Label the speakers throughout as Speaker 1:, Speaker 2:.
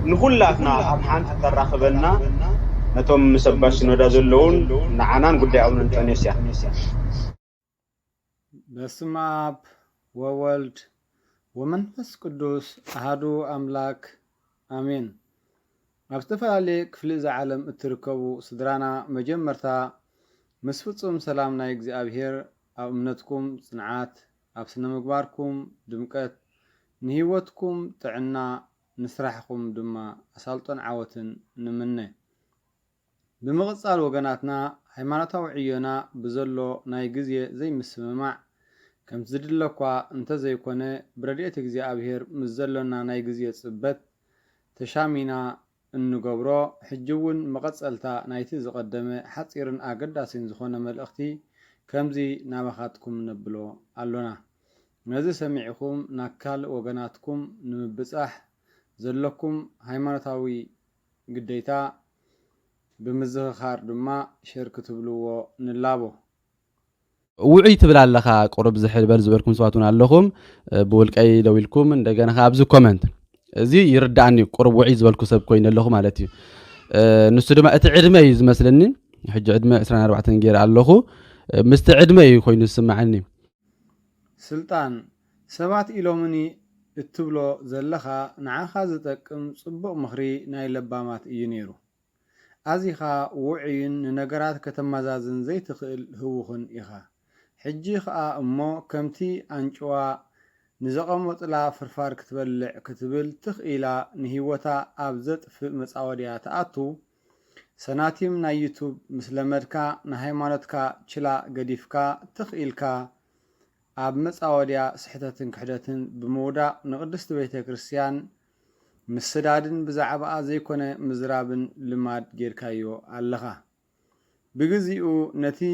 Speaker 1: نخلاتنا أبحان تتراخبنا نتوم مسباش ندازلون نعنان قدي عون انتونيسيا
Speaker 2: بسم الله وولد ومنفس قدوس أحدو أملاك آمين أفتفى عليك فليز عالم اتركبو صدرانا مجمرتا مسفتهم سلامنا يجزي أبهير أو أمنتكم صنعات أبسنا مقباركم دمكت نهيوتكم تعنا نسرحكم دما أسالطن عوتن نمنه بمغصال وقناتنا حيمانتا وعيونا بزلو ناي جزي زي مسممع كم تزدلقوا انت زي كونه بردية جزي أبهير مزلونا ناي جزي صبت تشامينا انو قبرو حجون مغصالتا نايتي زقدمه حصيرن أقداسين زخونا ملأختي كمزي نابخاتكم نبلو ألونا نزي سميعكم ناكال وقناتكم نمبصح زلكم هايمانتاوي قديتا بمزخار دما شركة بلوو نلابو
Speaker 3: وعي تبلا لخا قرب زحل بل زبركم سواتون اللهم بولقاي دويلكم እንደገና ካብዙ ኮሜንት እዚ ይርዳኒ قرب وعي زبلكم سب كوين اللهم مالتي ንሱ ድማ እቲ ዕድመ እዩ ዝመስለኒ ሕጂ ዕድመ 24 ገይር ኣለኹ ምስቲ ዕድመ እዩ ኮይኑ ዝስማዓኒ
Speaker 2: ስልጣን ሰባት ኢሎምኒ እትብሎ ዘለኻ ንዓኻ ዝጠቅም ጽቡቕ ምኽሪ ናይ ለባማት እዩ ነይሩ ኣዚኻ ውዕይን ነገራት ከተማዛዝን ዘይትኽእል ህውኽን ኢኻ ሕጂ ኸኣ እሞ ከምቲ አንጭዋ ንዘቐመጥላ ፍርፋር ክትበልዕ ክትብል ትኽኢላ ንህይወታ ኣብ ዘጥፍእ መጻወድያ ተኣቱ ሰናቲም ናይ ዩቱብ ምስለመድካ ንሃይማኖትካ ችላ ገዲፍካ ትኽኢልካ ኣብ መጻወድያ ስሕተትን ክሕደትን ብምውዳቕ ንቅድስቲ ቤተ ክርስቲያን مسدادن بزعبا زيكونه مزرابن لماد جيركايو اللخا بغزيو نتي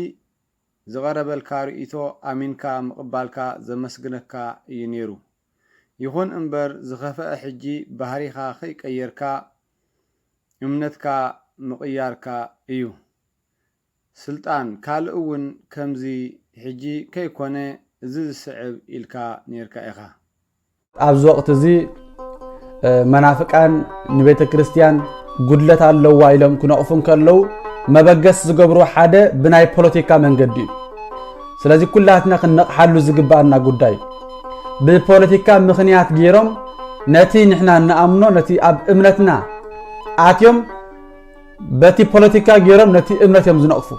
Speaker 2: زغرب الكاريتو امينكا مقبالكا زمسغنكا ينيرو يخون انبر زخفا حجي بحريخا خي قيركا امنتكا مقياركا ايو سلطان كالؤون كمزي حجي كيكونه زي صعب إلكا نيركا اخا
Speaker 4: ابز وقت زي منافقان نبيت كريستيان قدلت الله وايلم كنا أفن كلو مبجس زجبرو حدا بناي بوليتيكا من جدي سلازي كلاتنا خن حلو زجبارنا قداي بالبوليتيكا مخنيات جيرم نتي نحنا نأمنو نتي أب إمنتنا عاتيوم بتي بوليتيكا جيرم نتي إمنت يوم زنقفو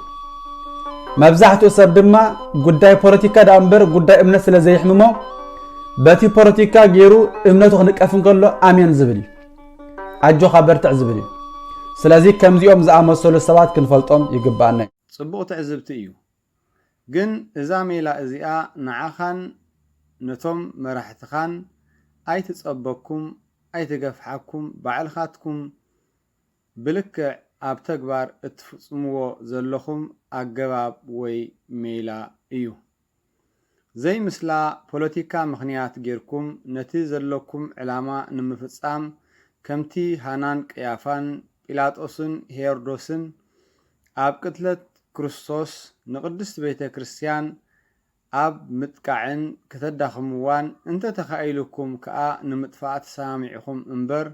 Speaker 4: مبزحتو سبدما قداي بوليتيكا دامبر قداي إمنت سلازي يحممو باتي بوليتيكا غيرو امنتو خنقفن كلو امين زبلي اجو خبر تعزبلي سلازي كمزيوم زعمسول السبات كنفلطوم يغبانا
Speaker 2: صبو تعزبت ايو جن اذا ميلا ازيا نعخان نتوم مرحتخان اي تصبكم اي تغفحكم بعلخاتكم بلك اب تغبار اتفصمو زلخم اغباب وي ميلا ايو زي مثلا بوليتيكا مخنيات غيركم نتي زلكم علامه نمفصام كمتي هانان قيافان بيلاطوسن هيرودوسن اب قتلت كريستوس نقدس بيته كريستيان اب متقعن كتدخموان انت تخايلكم كا نمطفات سامعكم انبر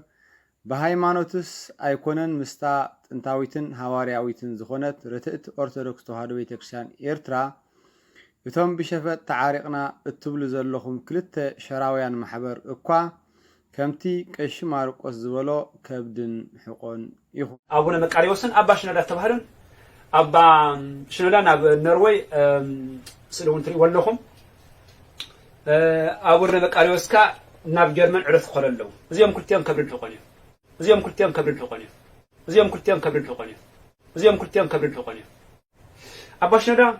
Speaker 2: بهايمانوتس ايكونن مستا طنطاويتن حوارياويتن زخونت رتئت اورثودوكس تواحدو بيته كريستيان ايرترا يتم بشفت تعارقنا التبل زلهم كلتا شراويان محبر اكوا كمتي قش مارقوس زبلو كبدن حقون يخو
Speaker 5: ابونا مقاريوسن ابا شنودا تبهرن ابا شنودا ناب نروي سلونتري ولخم ابونا مقاريوسكا ناب جرمن عرف خللو زيهم كلتيام كبرن حقون زيهم كلتيام كبرن حقون زيهم كلتيام كبرن حقون زيهم كلتيام كبرن حقون ابا شنودا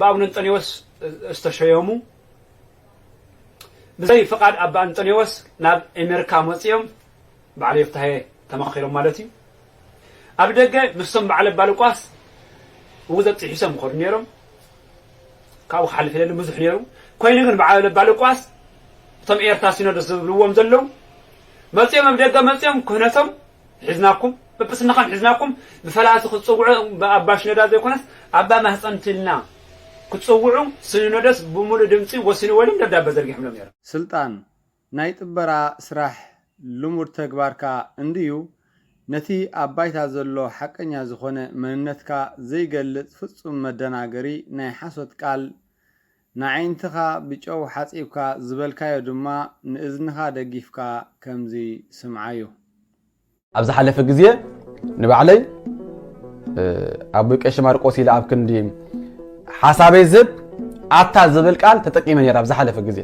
Speaker 5: بابن انطونيوس استشيومو بزي فقاد ابا انطونيوس ناب امريكا مصيوم بعد يفتحي تمخيرو مالتي ابدغه مسم بعد بالقاس وزت حسام خورنيرم كاو حلف له مزح نيرو كوين ግን بعد بالقاس تم ايرتاسينو دسبلوم زلو مصيوم ابدغه مصيوم كهنتم حزناكم ببسنا خان حزناكم بفلاس خصوعوا باباش ندا زيكونس ابا محصنتلنا كتصوعوا سنودس بمول دمصي وسن ولم دبداب زرغ حملم يرا
Speaker 2: سلطان ناي طبرا سراح ልሙድ ተግባርካ እንድዩ ነቲ አባይታ ዘሎ ሐቀኛ ዝኾነ መንነትካ ዘይገልጽ ፍጹም መደናገሪ ናይ ሓሶት ቃል ንዓይንትኻ ብጨው ሓጺብካ ዝበልካዮ ድማ ንእዝንኻ ደጊፍካ ከምዚ ስምዓዮ
Speaker 4: ኣብዚ ሓለፈ ግዜ ንባዕለይ አብ ቀሽ ማርቆስ ኢላ ኣብ ክንዲ ሓሳበይ ዝብ አታ ዝብል ቃል ተጠቂመ ነራ ኣብዚ ሓለፈ ግዜ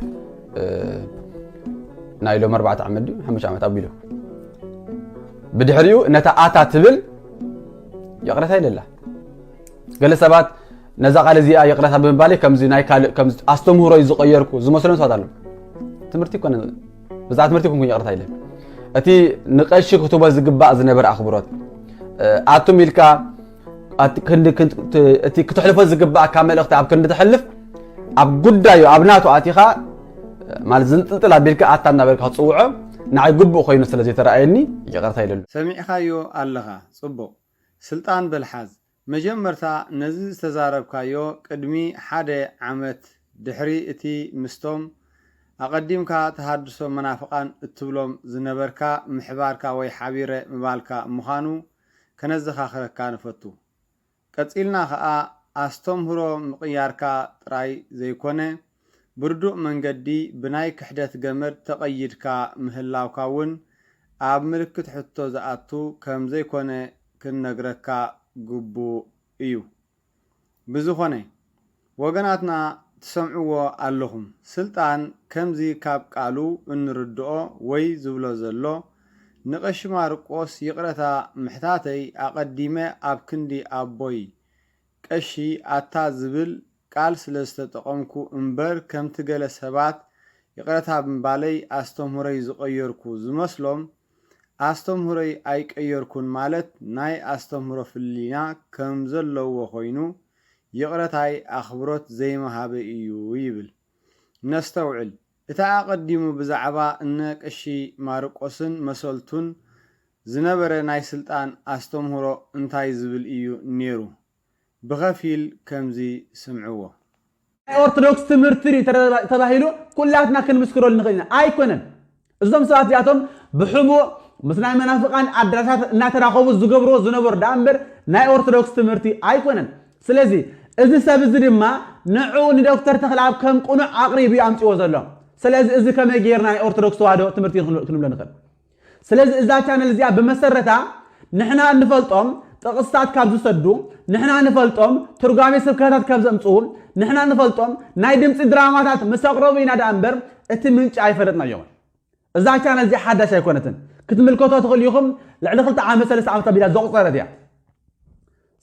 Speaker 4: ናይሎም 4 ዓመት 5 ዓመት አቢሉ بدحريو نتا آتا تبل يقرأ هاي لله قال سبات نزاق على زي يقرأها بمبالي كم زي ناي كم أستمهور يزقيركو زي مثلاً صادلهم تمرتي كون بزعت تمرتي كون يقرأ هاي له أتي نقاش كتب زجباء زنبر أخبارات أتو ملكا كنت أتي كتحلف زجباء كامل أختي أب كنت تحلف أب جدا أبناته أتيها مال زنت طلع بيلك أتنا بيلك هتصوعه نعي قبو خينو سلازي ترأيني يقرأ هايلو
Speaker 2: سميعخايو اللغا صبو سلطان بالحاز مجمرتا نزيز تزاربكايو قدمي حادي عمت دحري اتي مستوم أقدمكا تهدسو منافقان اتبلوم زنبركا محباركا وي حبيرة مبالكا مخانو كنزخا خركا نفتو كتسيلنا خا أستوم هرو مقياركا تراي زيكونه بردو منقدي بناي كحدث قمر تقيدكا مهلاوكاون عب ملكت حتو زعاتو كم زي كونه كنقركا قبو ايو بزخوني وقناتنا تسمعوا اللهم سلطان كم زي كاب قالو انردو وي زبلو زلو نقش مارقوس يقرتا محتاتي اقديمة اب كندي ابوي كشي اتا زبل قال سلستقمكو انبر كم تقل سبات يقرتها بمبالي استمهوري زقيركو زمسلوم استمهوري ايك ايركون مالت ناي استمهورو فلينا كم زلو وخوينو يقرتهاي اخبروت زي مهابي ايو يبل نستوعل اتا اقدمو بزعبا انك اشي مارقوسن مسولتون زنبر ناي سلطان استمهورو انتاي زبل ايو نيرو بغفيل كمزي سمعوه
Speaker 4: أرثوذكس تمرتري تباهيلو كلاتنا كنمسكرو لنغينا أيكونن إزدم ساعات ياتهم بحمو مثلا منافقان أدراسات ناتراخوبو زغبرو زنبر دامبر ناي أرثوذكس تمرتي أيكونن سلازي إذا سابزري ما نعو ندكتور تخلعب كم قنوع عقريبي أمتي وزلهم سلازي إذا كما يجير ناي أرثوذكس توادو تمرتي كنم لنغل سلازي إذا كان الزيا بمسرتا نحنا نفلطهم تقصات كابزو سدو نحنا نفلطهم ترغامي سبكاتات كابز امصوم نحنا نفلطهم ناي دمص دراماتات مسقربينا دامبر اتي منጭ አይፈለጥና يوم اذا كان الزي حداش አይኮነትን ክትምልከቶ ተخليكم لعل خلط عام 3 عام تبيلا زقصرت يا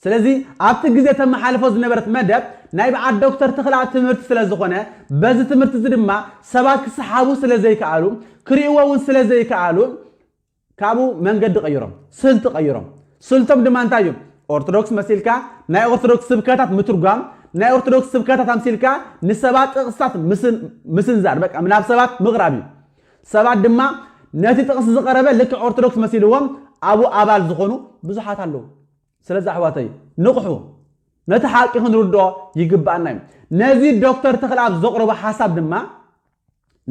Speaker 4: ስለዚህ ኣብቲ ግዜ ተመሓልፎ ዝነበረት መደብ ናይ በዓድ ዶክተር ተኽላ ትምህርት ስለዝኾነ በዚ ትምህርት ድማ ሰባት ክሰሓቡ ስለዘይከኣሉ ክሪእዎውን ስለዘይከኣሉ ካብኡ መንገዲ ቀይሮም ስልት ቀይሮም سلطم دمانتايو أرثوذكس مسيلكا ناي أرثوذكس سبكاتات مترجم ناي أرثوذكس سبكاتات أمسيلكا نسبات قصات مسنزار بك أمناب سبات مغربي سبات دما ناتي تقص زقربة لك أرثوذكس مسيلوهم أبو أبال زخونو بزحات اللو سلازة حواتي نقحو نتحاكي هنردو يقبع النايم نازي دكتور تخلاب زقربة حساب دما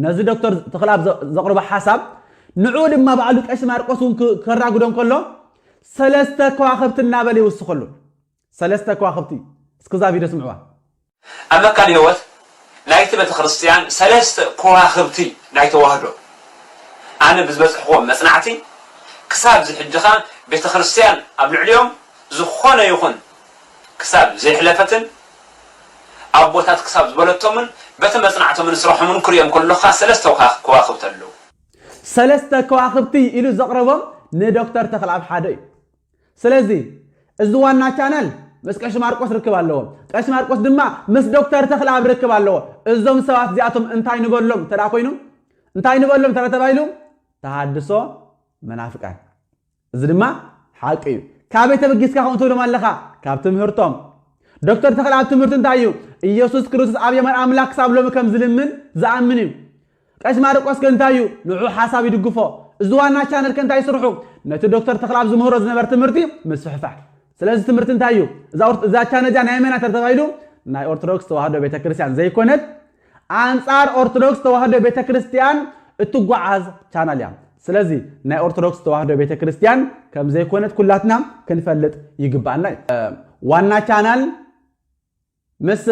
Speaker 4: نازي دكتور تخلاب زقربة حساب نعود ما بعلوك إيش مارقصون كراغو دون كله سلسته كواخبت النابلي وسخلو سلسته كواخبتي اسكوزا فيديو سمعوها
Speaker 5: اما كان يوت نايت بيت كريستيان سلسته كواخبتي نايت واحدو انا بزبصحو مصنعتي كساب زحجخا بيت كريستيان قبل اليوم زخونه يخون كساب زي حلفتن ابوتات كساب زبلتومن بيت مصنعتهم نسرحهم من كريم كلها سلسته كواخبتلو
Speaker 4: سلسته كواخبتي الى زقربهم ندكتور تخلعب حادي سلازي ازوانا چانل مس قش مارقوس ركبالو قش مارقوس دما مس دكتور تخلعب ركبالو ازوم سوات زياتهم انتاي نبلوم ترا كوينو انتاي نبلوم ترا تبايلو تحدثو منافقان እዚ ድማ ሓቂ እዩ ካበይ ተበጊስካ ኾንቶ ደማ ኣለኻ ካብ ትምህርቶም ዶክተር ተኽላ ትምህርት እንታይ እዩ ኢየሱስ ክርስቶስ ኣብ የማን ኣምላክ ሳብሎም ከም ዝልምን ዝኣምን እዩ ቀሽ ማርቆስ ከንታይ እዩ ንዑ ሓሳብ ይድግፎ እዚ ዋና ቻነል ከንታይ ይስርሑ ነቲ ዶክተር ተኽላ ዝምህሮ ዝነበር ትምህርቲ ምስሕፋሕ ስለዚህ ትምህርት እንታይ እዩ እዛ ቻነል ጃ ናይ መና ተባሂሉ ናይ ኦርቶዶክስ ተዋህዶ ቤተክርስቲያን ዘይኮነት አንጻር ኦርቶዶክስ ተዋህዶ ቤተክርስቲያን እትጓዓዝ ቻነል ያ ስለዚህ ናይ ኦርቶዶክስ ተዋህዶ ቤተክርስቲያን ከም ዘይኮነት ኩላትና ክንፈልጥ ይግባልና ዋና ቻናል ምስ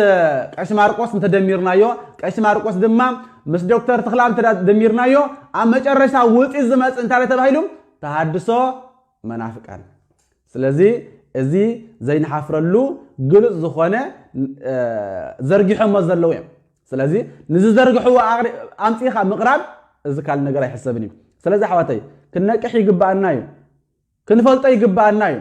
Speaker 4: ቀሽ ማርቆስ እንተደሚርናዮ ቀሽ ማርቆስ ድማ ምስ ዶክተር ተክላብ ተደሚርናዮ ኣብ መጨረሻ ውጪ ዝመጽ እንታለ ተባሂሉ ተሐድሶ መናፍቃን ስለዚህ እዚ ዘይንሓፍረሉ ግልጽ ዝኾነ ዘርጊሖም ዘለው እዮም ስለዚህ ንዝዘርግሕዎ ኣምጪኻ ምቕራብ እዚ ካል ነገር ኣይሕሰብን እዩ ስለዚህ ሓዋተይ ክንነቅሕ ይግባአና እዩ ክንፈልጦ ይግባአና እዩ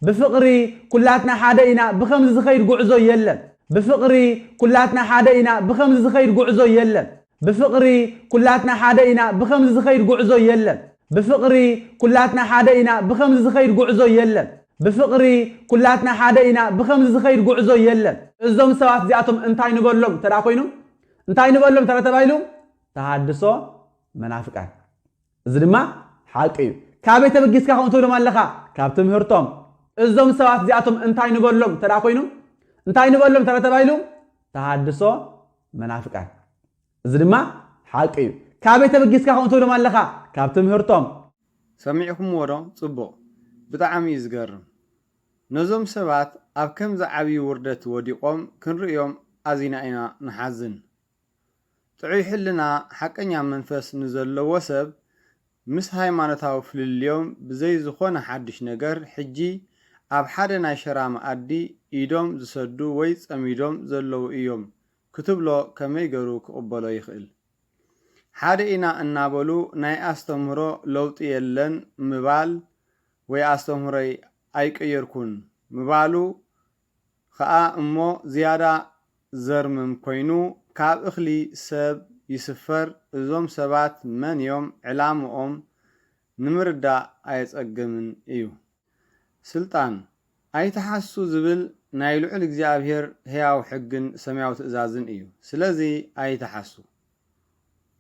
Speaker 4: ብፍቅሪ ኩላትና ሓደ ኢና ብከምዚ ዝኸይድ ጉዕዞ የለን بفقري كلاتنا حادينا بخمس زخير قعزو يلن بفقري كلاتنا حادينا بخمس زخير قعزو يلن بفقري كلاتنا حادينا بخمس زخير قعزو يلن بفقري كلاتنا حادينا بخمس زخير قعزو يلن الزوم سوات زياتهم انتاي نقول لهم ترى كوينو انتاي نقول لهم ترى تبايلو تحدثوا منافقان زدما حقي كابيت بجيس كا خونتو لهم لخا كابتم هرتم الزوم سوات زياتهم انتاي نقول لهم ترى كوينو انتاي نقول لهم ترى تبايلو تحدثوا منافقان زدما حقي كابيت بجيس كا خونتو لهم لخا كابتم هرتم
Speaker 2: سمعكم ورا صبو بطعم يزقرم نظم سبات أب كم زعبي وردت وديقوم كنريوم أزينا إنا نحزن تعيح لنا حقا منفس نزل وسب مس هاي مانتاو في اليوم بزي زخونا حدش نقر حجي أب حدنا شرام أدي إيدوم زسدو ويس أم إيدوم زلو إيوم كتب له كما يقروك قبلو يخيل حدا إنا النابلو ناي أستمرو لوط يلن مبال وي أستمري أيك يركون مبالو خاء أمو زيادة زرمم كوينو كاب إخلي سب يسفر زوم سبات من يوم علامهم نمردا أيت أجمن إيو سلطان أي تحسو زبل نايلو على جابير هياو حقن سماوت إزازن إيو سلازي أي تحسو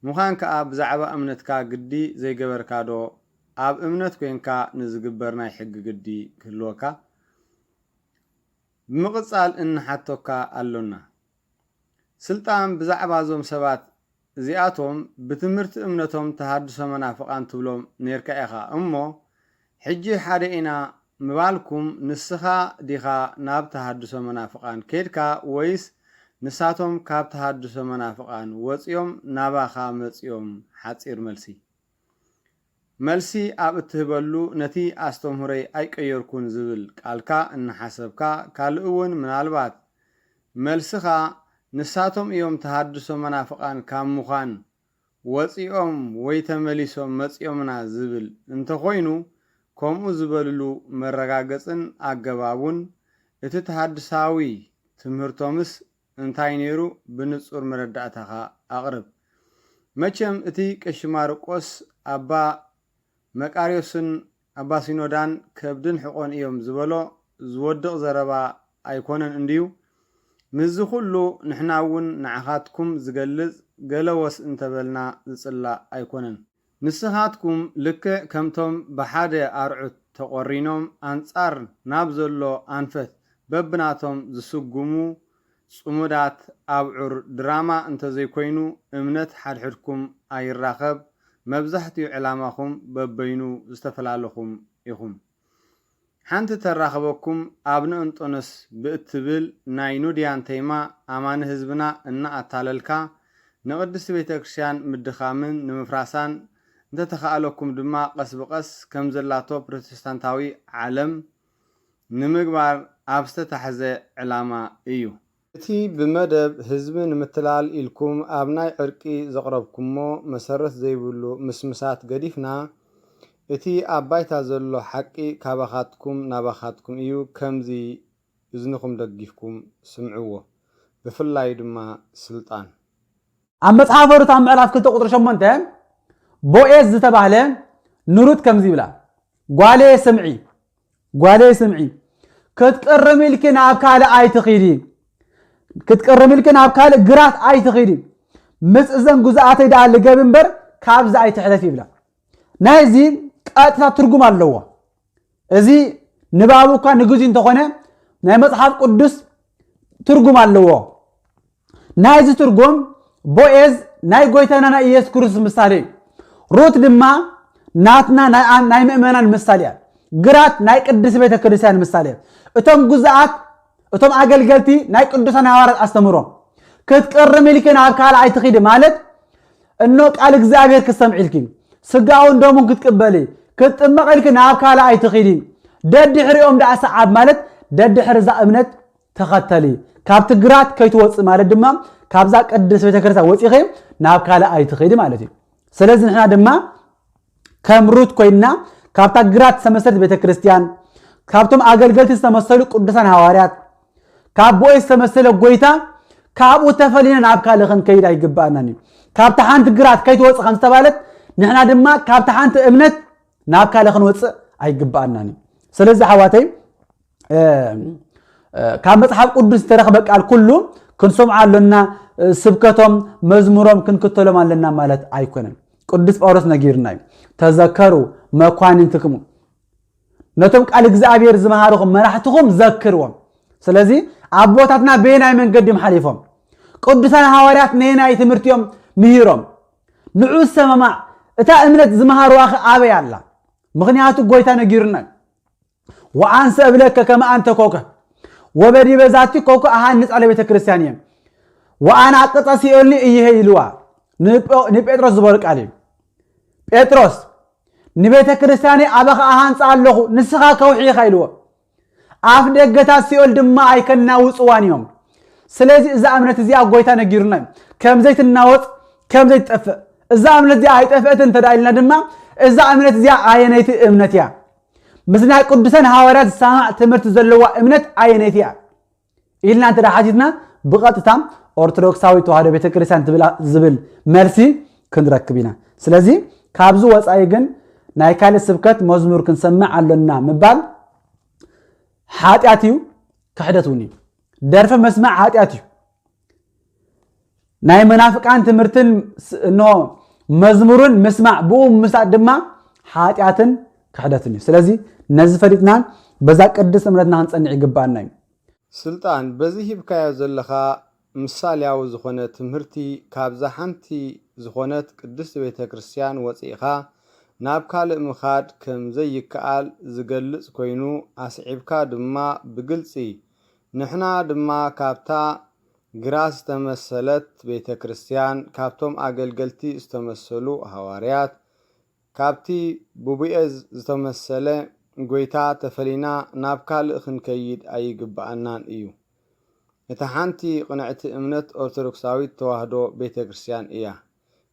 Speaker 2: مخان كأب زعبا أمنتكا قدي زي قبر كادو أب أمنت كوينكا نزقبرنا يحق قدي كلوكا بمقصال إن حتوكا ألونا سلطان بزعبا زوم سبات زياتهم بتمرت أمنتهم تهدسوا منافقان تبلوم نيركا إخا أمو حجي حادئنا مبالكم نسخا ديخا ناب تهدسوا منافقان كيدكا ويس نساتهم كاب تهدسوا منافقان وصيوم ناباخا مصيوم حصير ملسي أب تهبلو نتي أستمري أي كيركون زبل قالكا إن حسبكا كالأون من البات ملسخا نساتهم يوم تهدسوا منافقان كاموخان وصيوم ويتمليسوم مصيومنا زبل انت خوينو كومو زبللو مرغاغصن أقبابون اتتهدساوي تمهرتومس انتاي نيرو بنصور مرداتها أقرب مچم اتي كشمارقوس أبا مقاريوسن أبا سينودان كبدن حقون إيوم زبلو زودق زربا أيكونن انديو مزو كلو نحناون نعخاتكم زقلز قلوس انتبلنا زصلا أيكونن نسخاتكم لك كمتم بحادة أرعت تقرينوم أنصار نابزلو أنفت ببناتهم زسقمو صمودات أبعر دراما انت زي كوينو امنت حدحدكم أي الراخب مبزحتي علاماكم ببينو استفلالكم إخم حانت تراخبكم أبن انتونس باتبل ناينو ديان تيما أمان هزبنا إنا أتاللكا نقدس بيتكشان مدخامن نمفراسان انت تخالكم دما قس بقس كمزلاتو بروتستانتاوي عالم نمقبار أبسته تحزي علامة إيو اتي بمدب حزبن متلال إلكم أبناي عرقي زقربكمو مسرت زيبولو مسمسات قديفنا اتي أبايتا زلو حقي كابخاتكم نابخاتكم إيو كمزي إذنكم دقيفكم سمعوه بفلاي دما سلطان
Speaker 4: أما تحافروا تعمل علاف كنت قدر شمانته بوئيز زتباهله نورد كمزي بلا قوالي سمعي كتقرمي لكن أبكال آي تقيدي كتقرمي لكن أبكال قرات آي تقيدي مسئزن قزاعتي دا اللي قابنبر كابز آي تحدثي بلا نايزي قاتنا ترقم اللوه ازي نبابوكا نقوزين تقونه ناي مصحف قدس ترقم اللوه نايزي ترقم بوئيز ناي قويتانا إيس كروس مستالي روت لما ناتنا ناي مؤمنان مثاليا قرات ناي قدس بيت كريستيان مثاليا اتم جزءات اتم اغلغلتي ناي قدسان حوارات استمروا كتقرم لكن ابكال اي تخيد مالت انه قال እግዚአብሔር كسمعلك سغاو እንደوم كتقبلي كتطمقلك ابكال اي تخيد ددحريوم دا صعاب مالت ددحر ዛ امنت تختلي كابت قرات كيتوص مالت دما كابዛ قدس بيت كريستيان وصيخي نابكال اي تخيد مالتي ስለዚህ احنا دما كمروت كوينا كابتا قرات سمسلت بيت كريستيان كابتم اغلغلتي سمسلو قدسان حواريات كابوي سمسلو غويتا كابو تفلينا نابكال لخن كيد ايغباناني كابتا حانت قرات كيتوص خمس تبالت نحنا دما كابتا حانت امنت نابكال لخن وص ايغباناني ስለዚህ حواتي كاب مصحف قدس ترخب قال كله كنسمعالنا سبكتهم مزمورهم كنكتلهم لنا مالت ايكونن قدس ጳውሎስ نغيرنا تذكروا مكواننتكم نتم قال እግዚአብሔር ዝመሃሩኩም መራሕትኩም ዘክርዎም ስለዚህ አቦታትና በናይ መንገድም ሐሊፎም ቅዱሳን ሐዋርያት ነይናይ ትምርትዮም ምሂሮም ንዑስ ሰማማ እታ እምነት ዝመሃሩ አኸ አበይ አላ ምክንያቱ ጎይታ ነጊርና ወአንሰ ብለከ ከማ አንተ ኮከ ወበዲ በዛቲ ኮከ አሃንጽ አለ ቤተ ክርስቲያን ወአና አቅጣሲዮልኒ እይሄይልዋ ንጴጥሮስ ዝበርቃሊ ጴጥሮስ ንቤተ ክርስቲያኔ አበኻ አሃንጽ አለኹ ንስኻ ከውሒ ኸይልዎ አፍ ደገታት ሲኦል ድማ አይከና ውጽዋንዮም ስለዚህ እዛ እምነት እዚያ ጎይታ ነጊሩና ከምዘይት እናወጥ ከምዘይት ጠፈ እዛ እምነት እዚያ አይጠፈትን ተዳይልና ድማ እዛ እምነት እዚያ አየነይቲ እምነትያ ምስና ቅዱሳን ሐዋርያት ሰማዕ ትምህርት ዘለዋ እምነት አየነትያ ኢልና እንተ ዳሓቲትና ብቐጥታ ኦርቶዶክሳዊ ተዋህዶ ቤተ ክርስቲያን ዝብል መልሲ ክንረክብና ስለዚህ ካብዙ ወጻይ ግን ናይ ካለ ስብከት መዝሙር ክንሰማዕ አለና ምባል ኃጢአትዩ ክሕደቱኒ ደርፈ መስማዕ ኃጢአትዩ ናይ መናፍቃን ትምህርትን ነው መዝሙርን መስማዕ ብኡ ምሳዕ ድማ ኃጢአትን ክሕደቱኒ ስለዚህ ነዚ ፈሪጥና በዛ ቅድስ እምነትና ክንጸንዕ ይግባአና
Speaker 2: ስልጣን በዚህ ይብካዮ ዘለኻ ምሳሌያዊ ዝኾነ ትምህርቲ ካብዛ ሓንቲ ዝኾነት ቅድስት ቤተ ክርስቲያን ወፂኻ ናብ ካልእ ምኻድ ከም ዘይከኣል ዝገልጽ ኮይኑ ኣስዒብካ ድማ ብግልጺ ንሕና ድማ ካብታ ግራስ ዝተመሰለት ቤተ ክርስቲያን ካብቶም ኣገልገልቲ ዝተመሰሉ ሐዋርያት ካብቲ ብቡኤዝ ዝተመሰለ ጎይታ ተፈሊና ናብ ካልእ ክንከይድ ኣይግባአናን እዩ እታ ሓንቲ ቅንዕቲ እምነት ኦርቶዶክሳዊት ተዋህዶ ቤተ ክርስቲያን እያ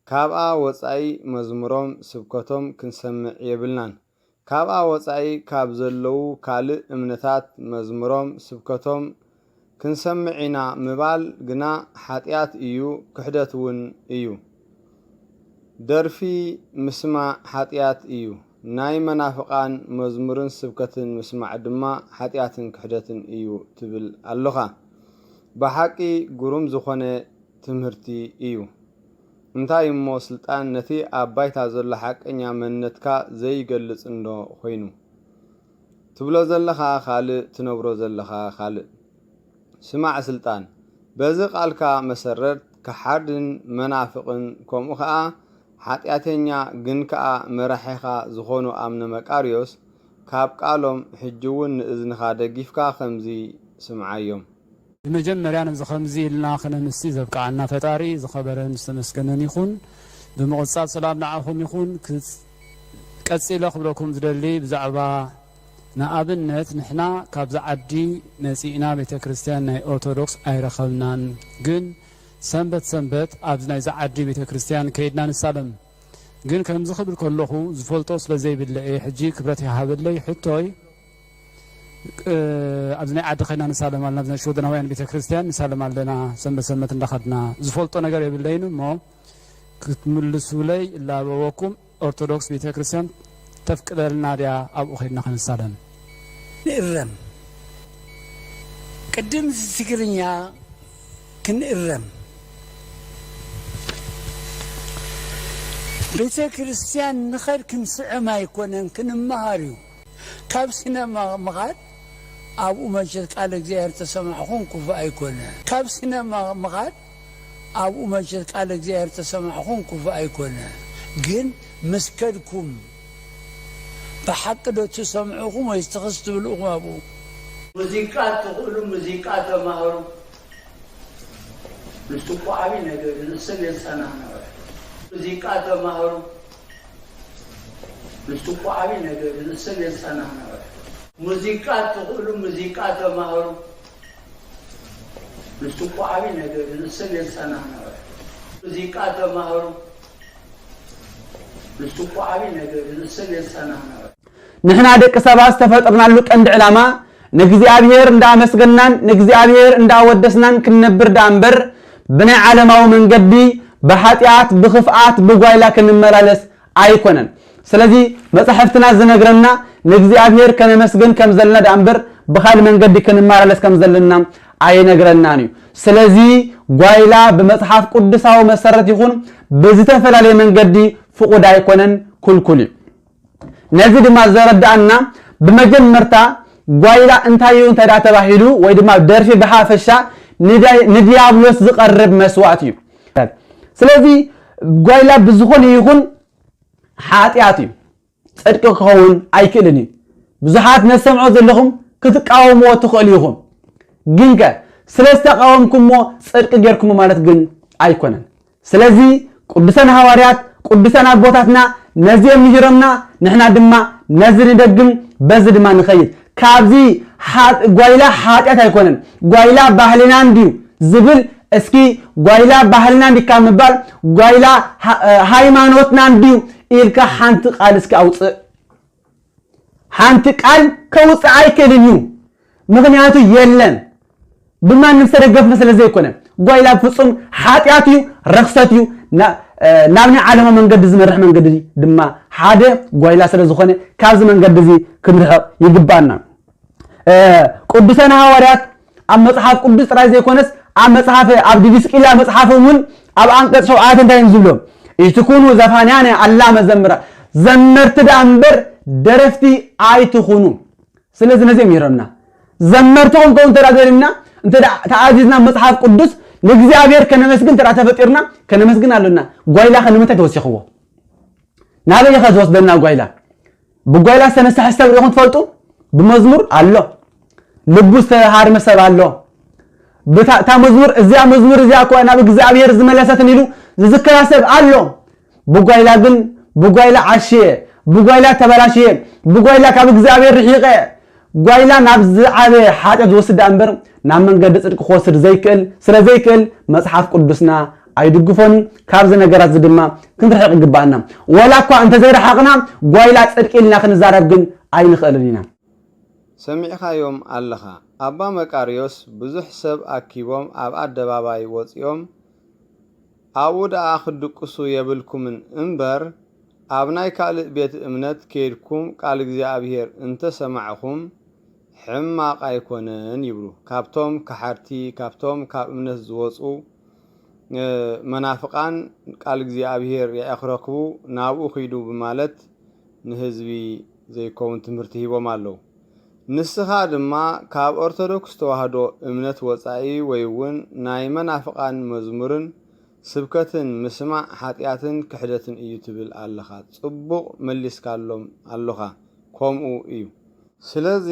Speaker 2: ካብኣ ወጻኢ መዝሙሮም ስብከቶም ክንሰምዕ የብልናን ካብኣ ወጻኢ ካብ ዘለው ካልእ እምነታት መዝሙሮም ስብከቶም ክንሰምዕ ኢና ምባል ግና ኃጢአት እዩ ክሕደት እውን እዩ ደርፊ ምስማዕ ኃጢአት እዩ ናይ መናፍቃን መዝሙርን ስብከትን ምስማዕ ድማ ኃጢአትን ክሕደትን እዩ ትብል ኣለኻ በሐቂ ጉሩም ዝኾነ ትምህርቲ እዩ እንታይ እሞ ስልጣን ነቲ አባይታ ዘሎ ሐቀኛ መንነትካ ዘይገልጽ እንዶ ኮይኑ ትብሎ ዘለኻ ካልእ ትነብሮ ዘለኻ ካልእ ስማዕ ስልጣን በዚ ቃልካ መሰረት ከሓድን መናፍቅን ከምኡ ከዓ ኃጢአተኛ ግን ከዓ መራሒኻ ዝኾኑ አምነ መቃርዮስ ካብ ቃሎም ሕጅውን ንእዝንኻ ደጊፍካ ከምዚ ስምዓዮም
Speaker 6: بمجمريا نزخمزي لنا خنا نسي زبقعنا فطاري زخبرن استمسكنن يخون بمقصات سلام نعهم يخون كصيل خبركم زدلي بزعبا نابنت نحنا كابز عدي نسينا بيت كريستيان ناي اورثودوكس ايرخلنان جن سنبت ابزنا زعدي بيت كريستيان كيدنا نسالم جن كم زخبر كلخو زفولطوس لزي بالله حجي كبرت يحابلي حتوي أبزنا عاد خينا نسالم على نبزنا شو دنا وين بيت كريستيان نسالم علينا سنبت ندخدنا زفولطو نجار يبلين ما كتملسوا لي إلا بوكم أرثوذكس بيت كريستيان تفكر لنا يا أبو خينا خن نسالم
Speaker 7: نقرم قدم فكرنيا كنقرم بيت كريستيان نخير كنسع ما يكونن كنمهاريو كابسنا مغاد أبو مجد قال እግዚአብሔር ተሰማዕኹም ኩፉ ኣይኮነ ካብስና መغاد أبو مجد قال እግዚአብሔር ተሰማዕኹም ኩፉ ኣይኮነ ግን መስከድኩም بحق دو تسمعوكم ويستخستوا لكم أبو موسيقى تقولوا موسيقى تمهروا نستوقع عبي نقول نسل يسانا موسيقى تمهروا نستوقع عبي نقول نسل يسانا موسيقى تقولوا موسيقى تمهروا نستوقع عبي نقول نسل يسانا موسيقى تمهروا نستوقع عبي نقول نسل يسانا
Speaker 4: نحن دق سباس تفطرنا له قند علامه نግዚአብሔር እንዳመስገናን نግዚአብሔር እንዳወደስናን ክንነብር ዳንበር በነ ዓለማው መንገዲ በኃጢአት በኽፍአት በጓይላ ክንመላለስ አይኮነን ስለዚህ መጽሐፍትና ዝነግረና نግዚአብሔር ከነመስገን ከምዘልና ዳንበር በኻል መንገዲ ክንመላለስ ከምዘልና አይነግረናኒ ስለዚህ ጓይላ በመጽሐፍ ቅዱሳው መሰረት ይሁን በዝተፈላለ መንገዲ ፍቁድ አይኮነን ኩልኩሊ ነዚህ ድማ ዘረዳና በመጀመርታ ጓይላ እንታዩን ተዳተባሂሉ ወይ ድማ ደርፊ በሐፈሻ ንዲያብሎስ ዝቀርብ መስዋዕት እዩ ስለዚህ ጓይላ ብዙኾን ይሁን ኃጢአት እዩ ጽድቅ ከውን አይክልኒ ብዙሃት ነሰምዖ ዘለኹም ክትቃወምዎ ትኽእሉ ይኹም ግንከ ስለስተቃወምኩሞ ጽድቅ ጌርኩም ማለት ግን አይኮነን ስለዚህ ቅዱሳን ሐዋርያት ቅዱሳን አቦታትና ነዚህ የሚጅረምና ንሕና ድማ ነዚህ ደግም በዚህ ድማ ንኸይድ ካብዚ ጓይላ ኃጢአት አይኮነን ጓይላ ባህልና እንዲዩ ዝብል እስኪ ጓይላ ባህልና እንዲካምባል ጓይላ ሃይማኖትና እንዲዩ ኢልካ ሓንቲ ቃል እስኪ አውጽእ ሓንቲ ቃል ከውጽእ አይከልኝ ምክንያቱ የለን بما نسترجف مثل زي كنا قايلا فصم حاتياتيو رخصتيو نابني عالم من قد زمرح من قد دما حاده قايلا سرزخونه كاز من قد زي كنرح يجبانا قدسنا حواريات ام مصحف قدس راي زي كونس ام مصحف عبد بسقيلا مصحفون اب انقص سوعات انتين زبلو يتكونوا زفانيان الله مزمره زمرت دانبر درفتي ايتخونو ስለዚህ ነዚህ ይረምና ዘመርተውን ከውን ተራገርና እንተ ተዓዚዝና መጽሐፍ ቅዱስ ለእግዚአብሔር ከነመስግን ተራ ተፈጥርና ከነመስግን አለና ጓይላ ከነመታ ተወሰخو ናለ ይኸዝወስ ደና ጓይላ በጓይላ ሰነሳ ሐሳብ ይሁን ተፈልጡ በመዝሙር አለ ልቡስ ተሃር መሰብ አለ በታ መዝሙር እዚያ መዝሙር እዚያ ቆና በእግዚአብሔር ዝመለሰትን ይሉ ዝዝከራሰብ አለ በጓይላ ግን በጓይላ አሽየ በጓይላ ተበላሽየ በጓይላ ካብ እግዚአብሔር ርሒቀ ጓይላ ናብዝ ዓበ ሓጢአት ወስድ አንበር ናብ መንገድ ጽድቅ ኾስድ ዘይክል ስለ ዘይክል መጽሐፍ ቅዱስና አይድግፎን ካብዝ ነገራት ዝድማ ክንርሕቅ ይግባና ወላኳ እንተ ዘይረሓቅና ጓይላ ጽድቅልና ክንዛረብ ግን አይንኽእልኒና
Speaker 2: ሰሚዕኻዮም ኣለኻ አባ መቃርዮስ ብዙሕ ሰብ አኪቦም ኣብ አደባባይ ወጽዮም አውዳ አኽድቁሱ የብልኩምን እንበር ኣብናይ ካልእ ቤት እምነት ከይድኩም ቃል እግዚአብሔር እንተ ሰማዕኹም ሕማቅ አይኮነን ይብሉ ካብቶም ከሓርቲ ካብቶም ካብ እምነት ዝወጹ መናፍቃን ቃል እግዚአብሔር ያኽረክቡ ናብኡ ኺዱ በማለት ንህዝቢ ዘይኮውን ትምህርቲ ሂቦም አለው ንስኻ ድማ ካብ ኦርቶዶክስ ተዋህዶ እምነት ወጻኢ ወይውን ናይ መናፍቃን መዝሙርን ስብከትን ምስማዕ ኃጢአትን ክሕደትን እዩ ትብል ኣለኻ ጽቡቕ መሊስካሎም ኣለኻ ከምኡ እዩ ስለዚ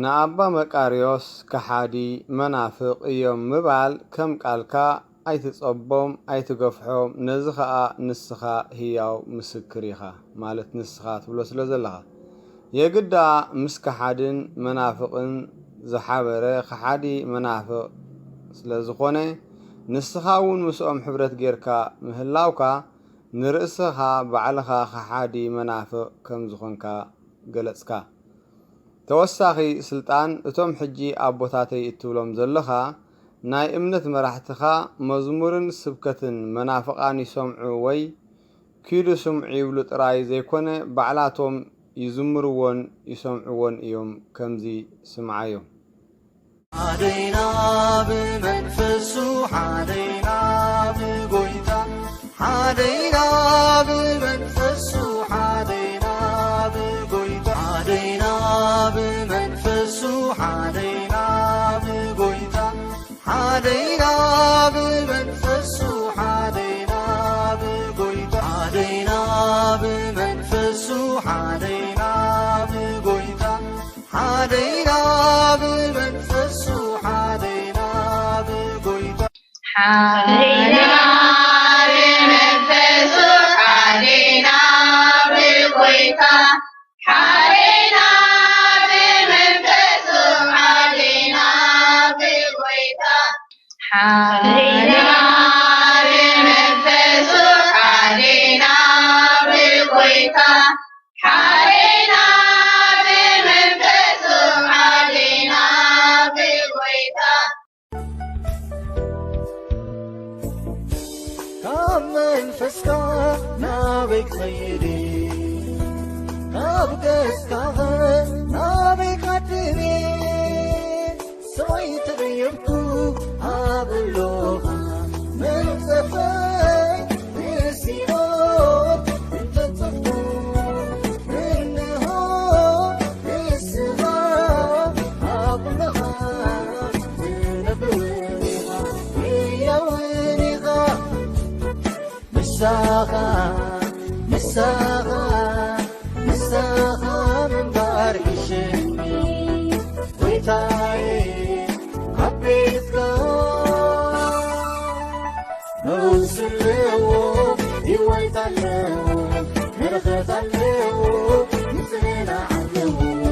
Speaker 2: ናአባ መቃርዮስ ከሓዲ መናፍቅ እዮም ምባል ከም ቃልካ አይትጸቦም አይትገፍሖም ነዚ ኸኣ ንስኻ ህያው ምስክር ኢኻ ማለት ንስኻ ትብሎ ስለ ዘለኻ የግዳ ምስ ከሓድን መናፍቅን ዝሓበረ ከሓዲ መናፍቅ ስለ ዝኾነ ንስኻውን ምስኦም ሕብረት ጌርካ ምህላውካ ንርእስኻ ባዕልኻ ከሓዲ መናፍቅ ከም ዝኾንካ ገለጽካ ተወሳኺ ስልጣን እቶም ሕጂ አቦታተይ እትብሎም ዘለኻ ናይ እምነት መራሕትኻ መዝሙርን ስብከትን መናፍቃን ይሰምዑ ወይ ኪዱ ስምዑ ይብሉ ጥራይ ዘይኮነ ባዕላቶም ይዝምርዎን ይሰምዑዎን እዮም ከምዚ ስምዓዮም
Speaker 8: حادينا بمنفس حادينا بقويتا حادينا بمنفس حادينا بقويتا حادينا بمنفس حادينا بقويتا حادينا بمنفس حادينا بقويتا حادينا بمنفس حادينا حادينا بمنفس حادينا بقويتا
Speaker 9: حادينا بمنفس حادينا بقويتا حادينا بمنفس حادينا بقويتا حادينا بمنفس حادينا بقويتا حادينا بمنفس حادينا بقويتا
Speaker 8: كمن فسكا نابك خيري نابك اسكاها نابك عتبي سويت بيبكو عبلوها من سفاي نسيوت انت تفكر انه السغا عبلها نبويها يا وينها مساغا مساغا مساغا من بارك الشمي ويتاي عبيتك نوصلوا يويتالو نرخصالو نسينا علو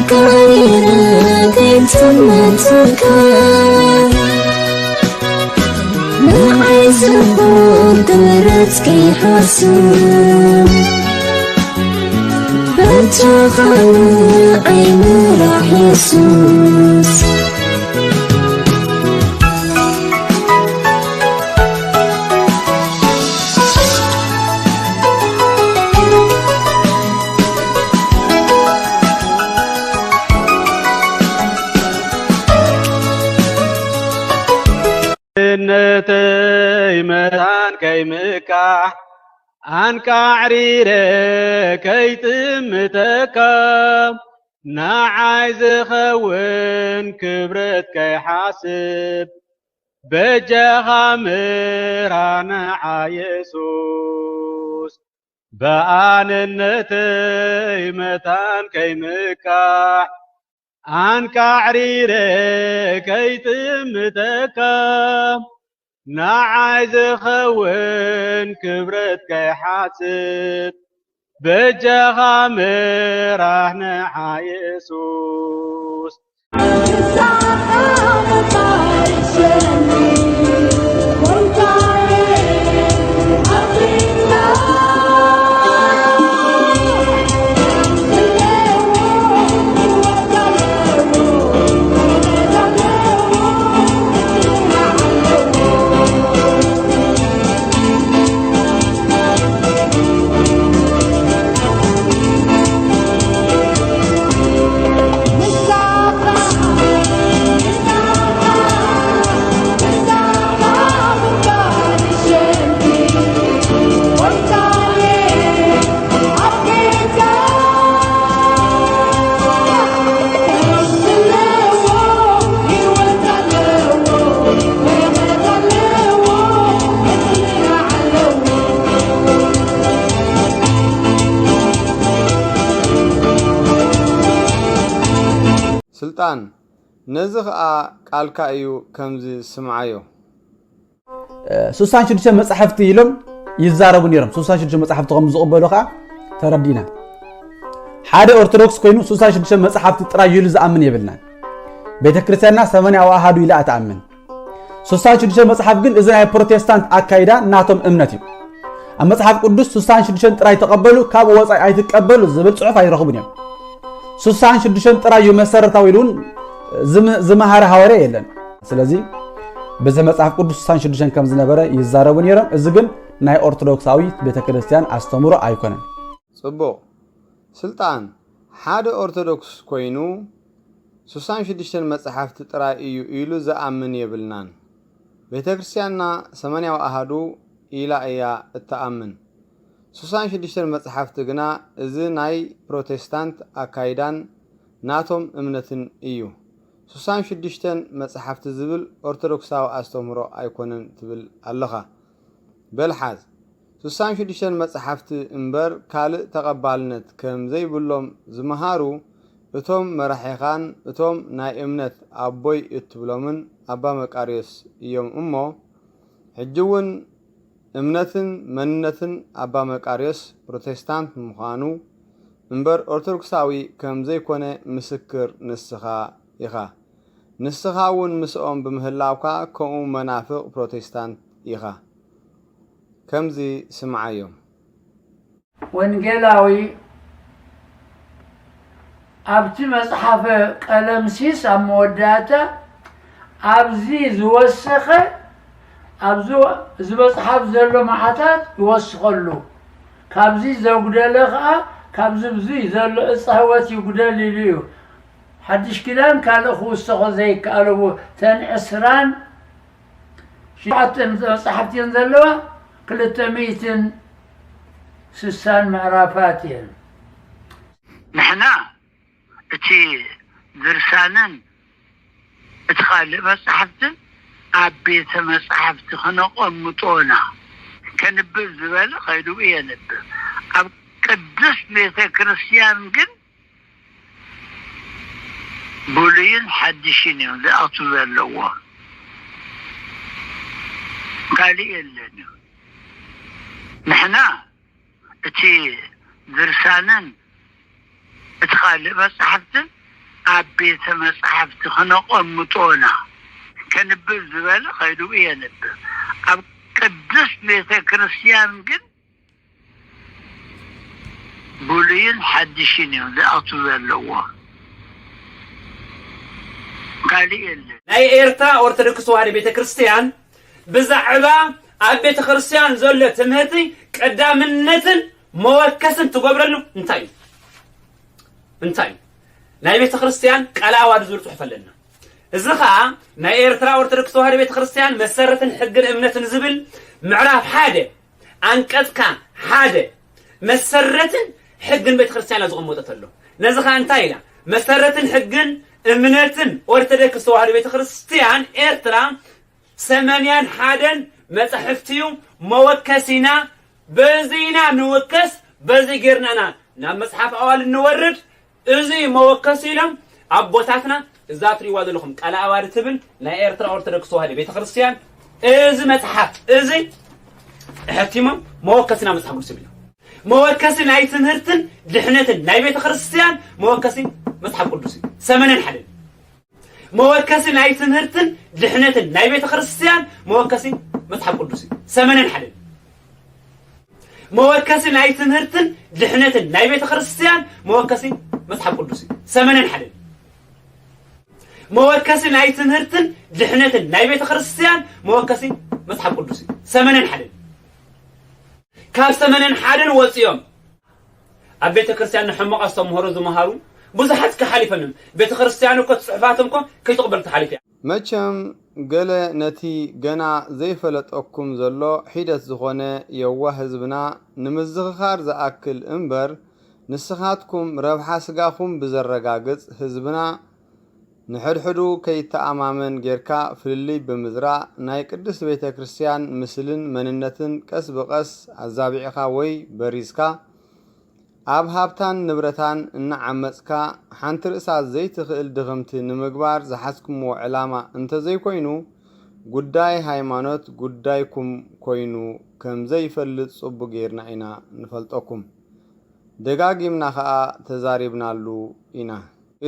Speaker 8: أفكاري كنت نتك ما عايز أقول درت كي حسون بتخلى عيني راح يسوس
Speaker 3: نتي متان كي مكاح عنك عريرة كي تمتكا نعايز خون كبرت كي حاسب بجاها مرانا عيسوس بآن النتي متان كي مكاح عنك عريرة كي تمتكا نعايز خون كبرت كي حاسب بجاها مرانا عيسوس
Speaker 2: سلطان نزخ قالك ايو كمزي سمعايو
Speaker 4: سوسان شدشة مصحفتي يلوم يزاربو نيرم سوسان شدشة مصحفتي قم زقبلو خا تردينا حاده أرثوذكس كوينو سوسان شدشة مصحفتي طرا يلو زامن يبلنا ቤተክርስቲያንና 80 አሃዱ ኢላ አታምን ሶስታን ሽድሸን መጽሐፍ ግን እዘናይ ፕሮቴስታንት አካይዳ ናቶም እምነት እዩ ኣብ መጽሐፍ ቅዱስ ሶስታን ሽድሸን ጥራይ ተቀበሉ ካብ ወጻይ አይተቀበሉ ዝብል ጽሑፍ አይረኽቡን እዮም ሶስታን ሽድሸን ጥራይ መሰረታዊ ኢሉን ዝመሃረ ሐዋርያ የለን ስለዚ በዘ መጽሐፍ ቅዱስ ሶስታን ሽድሸን ከም ዝነበረ ይዛረቡን ይረም እዚ ግን ናይ ኦርቶዶክሳዊ ቤተክርስቲያን አስተምሮ አይኮነን
Speaker 2: ጽቦ ስልጣን ሓደ ኦርቶዶክስ ኮይኑ سوسان شدشتن مصحفت ጥራይ እዩ ኢሉ ዘአምን ይብልናን ቤተክርስቲያንና 80 አሃዱ ኢላ እያ እተአምን سوسان شدشتن መጽሐፍት ግና እዚ ናይ ፕሮቴስታንት አካይዳን ናቶም እምነትን እዩ 66 መጽሐፍት ዝብል ኦርቶዶክሳዊ አስተምሮ አይኮነን ትብል ኣለኻ በልሓዝ 66 መጽሐፍት እንበር ካልእ ተቀባልነት ከም ዘይብሎም ዝመሃሩ እቶም መራሒኻን እቶም ናይ እምነት አቦይ እትብሎምን አባ መቃርዮስ እዮም እሞ ሕጅውን እምነትን መንነትን አባ መቃርዮስ ፕሮቴስታንት ምዃኑ እንበር ኦርቶዶክሳዊ ከም ዘይኮነ ምስክር ንስኻ ኢኻ ንስኻውን ምስኦም በምህላውካ ከምኡ መናፍቅ ፕሮቴስታንት ኢኻ ከምዚ ስምዓዮም
Speaker 7: ወንጌላዊ أبتي مصحف قلمسيس أموداتا أبزي زوسخة أبزو زبصحف زلو محطات يوسخلو كابزي زوجدلخا كابزي بزي زلو إصحوات يقدلي ليو حدش كلام كان أخو السخو زي قالوا تنعسران شعت مصحفتين زلوها كل تميتن سسان معرفاتين
Speaker 10: نحنا اتي درسانن اتخالي مصحفتن عبيت مصحفت خنقمطونا كنبب زبال خيدو ايه نبب اب قدس بيت كريستيان جن بولين حدشين يوم لأطو ذلوا قالي إلنا نحنا اتي درسانن اتخالي مصحفتن أبيت مصحف تخنق أمطونا كنبل زبالة خيدو إيه نبل أب قدس بيت كريستيان قد بولين حدشيني ذا أطول اللوه قال إيه
Speaker 5: ناي إيرتا أورتودوكس واحد بيت كريستيان بزعبا أبيت كريستيان زولة تمهتي قدام النتن موكسن تقبرلو انتاي ناي بيت كريستيان قال أواد زول صحفة لنا إزخا ناي إيرترا أورتودوكس واحد بيت كريستيان مسرة حق الأمنة نزبل معراف حادة أنكتكا حادة مسرة حق بيت كريستيان لازم موتتلو نزخا انتاي لا مسرة حق أمنة أورتودوكس واحد بيت كريستيان إيرترا سمانيان حادن مصحفتيو موكسينا بزينا نوكس بزي غيرنا نام مصحف أول نورد إزي موكسيلم أبوتاتنا ذاتري واد لكم قال أواد تبل لا إيرترا أورتودوكس واحد بيت كريستيان إزي مصحف إزي حتيمم موكسينا مصحف مسلم موكسين أي تنهرتن دحنتن ناي بيت كريستيان موكسين مصحف قدسي سمنن حدن موكسين أي تنهرتن دحنتن ناي بيت كريستيان موكسين مصحف قدسي سمنن حدن موكسين أي تنهرتن دحنتن ناي بيت كريستيان موكسين مصحف قدسي سمنن حدن موكسين أي تنهرتن دحنتن ناي بيت كريستيان موكسين مصحف قدسي سمنن حدن كاب سمنن حدن وصيوم أبيت كريستيان نحمق أستمهرو زمهارو بزحت كحليفنم بيت كريستيانو كتصحفاتكم كي تقبل تحليف
Speaker 2: መቸም ገለ ነቲ ገና ዘይፈለጠኩም ዘሎ ሒደት ዝኾነ የዋህ ህዝብና ንምዝኽኻር ዝኣክል እምበር ንስኻትኩም ረብሓ ስጋኹም ብዘረጋግጽ ህዝብና ንሕድሕዱ ከይተኣማመን ጌርካ ፍልልይ ብምዝራእ ናይ ቅዱስ ቤተ ክርስቲያን ምስልን መንነትን ቀስ ብቐስ ኣዛቢዕኻ ወይ በሪዝካ ኣብ ሃብታን ንብረታን እናዓመጽካ ሓንቲ ርእሳት ዘይትኽእል ድኽምቲ ንምግባር ዝሓስኩምዎ ዕላማ እንተዘይኮይኑ ጉዳይ ሃይማኖት ጉዳይኩም ኮይኑ ከም ዘይፈልጥ ጽቡቕ ጌርና ኢና ንፈልጠኩም ደጋጊምና ኸኣ ተዛሪብናሉ ኢና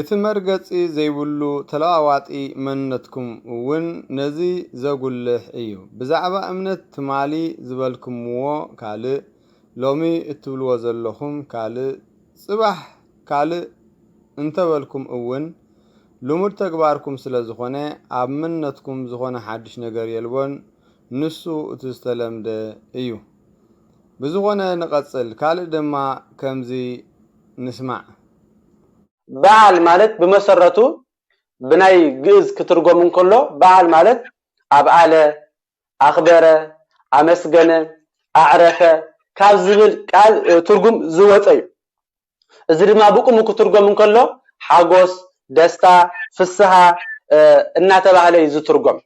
Speaker 2: እቲ መርገጺ ዘይብሉ ተለዋዋጢ መንነትኩም እውን ነዚ ዘጉልህ እዩ ብዛዕባ እምነት ትማሊ ዝበልኩምዎ ካልእ ሎሚ እትብልዎ ዘለኹም ካልእ ጽባሕ ካልእ እንተበልኩም እውን ልሙድ ተግባርኩም ስለ ዝኾነ ኣብ ምንነትኩም ዝኾነ ሓድሽ ነገር የልቦን ንሱ እቲ ዝተለምደ እዩ ብዝኾነ ንቐጽል ካልእ ድማ ከምዚ ንስማዕ
Speaker 11: በዓል ማለት ብመሰረቱ ብናይ ግዕዝ ክትርጎም እንከሎ በዓል ማለት ኣብዓለ ኣኽበረ ኣመስገነ ኣዕረፈ ካብ ዝብል ቃል ትርጉም ዝወፀ እዩ እዚ ድማ ብቁሙ ክትርጎም እንከሎ ሓጎስ ደስታ ፍስሃ እናተባህለ እዩ ዝትርጎም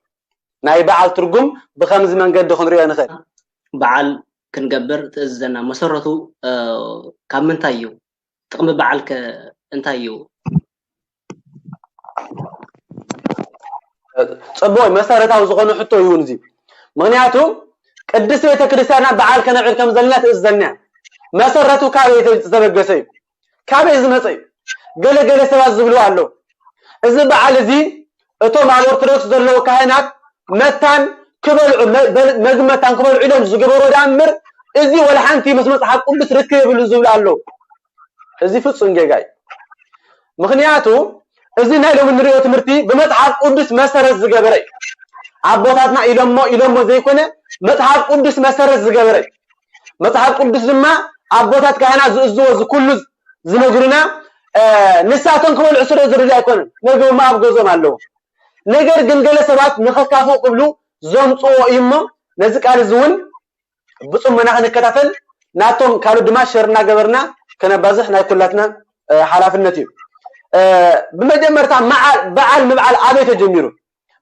Speaker 11: ናይ በዓል ትርጉም ብኸምዚ መንገዲ ክንሪኦ ንኽእል
Speaker 12: በዓል ክንገብር ትእዘና መሰረቱ ካብ ምንታይ እዩ ጥቕሚ በዓል እንታይ እዩ
Speaker 11: ጽቡቕ መሰረታዊ ዝኾነ ሕቶ ይሁን እዚ ምክንያቱ ቅዱስ ቤተ ክርስቲያና በዓል ከነዕር ከም ዘለና ትእዘና መሰረቱ ካበይ ዝተበገሰ እዩ ካበይ ዝመፀ እዩ ገለገለ ሰባት ዝብሉ ኣለዉ እዚ በዓል እዚ እቶም ኣብ ኦርቶዶክስ ዘለዉ ካህናት መታን ክበልዑ መግመታን ክበልዑ ኢሎም ዝገበሮ ዳምር እዚ ወላ ሓንቲ ምስ መፅሓፍ ቅዱስ ርክብ ይብሉ ዝብሉ ኣለዉ እዚ ፍጹም ጌጋ እዩ ምክንያቱ እዚ ናይ ሎሚ ንሪኦ ትምህርቲ ብመፅሓፍ ቅዱስ መሰረት ዝገበረ እዩ ኣቦታትና ኢሎሞ ዘይኮነ መፅሓፍ ቅዱስ መሰረት ዝገበረ እዩ መፅሓፍ ቅዱስ ድማ ኣቦታት ካህናት ዝእዝዎ ዝኩሉ ዝነግሩና ንሳቶም ክበልዑ ስለ ዝርዳ ኣይኮነን ነግብማ ኣብ ገዞም ኣለዉ ነገር ግን ገለ ሰባት ንኸካፍኡ ክብሉ ዘምፅዎ እዩ እሞ ነዚ ቃል እዚ እውን ብፅሞና ክንከታተል ናቶም ካልኦት ድማ ሸር እናገበርና ከነባዝሕ ናይ ኩላትና ሓላፍነት እዩ ብመጀመርታ በዓል ምብዓል ኣበይ ተጀሚሩ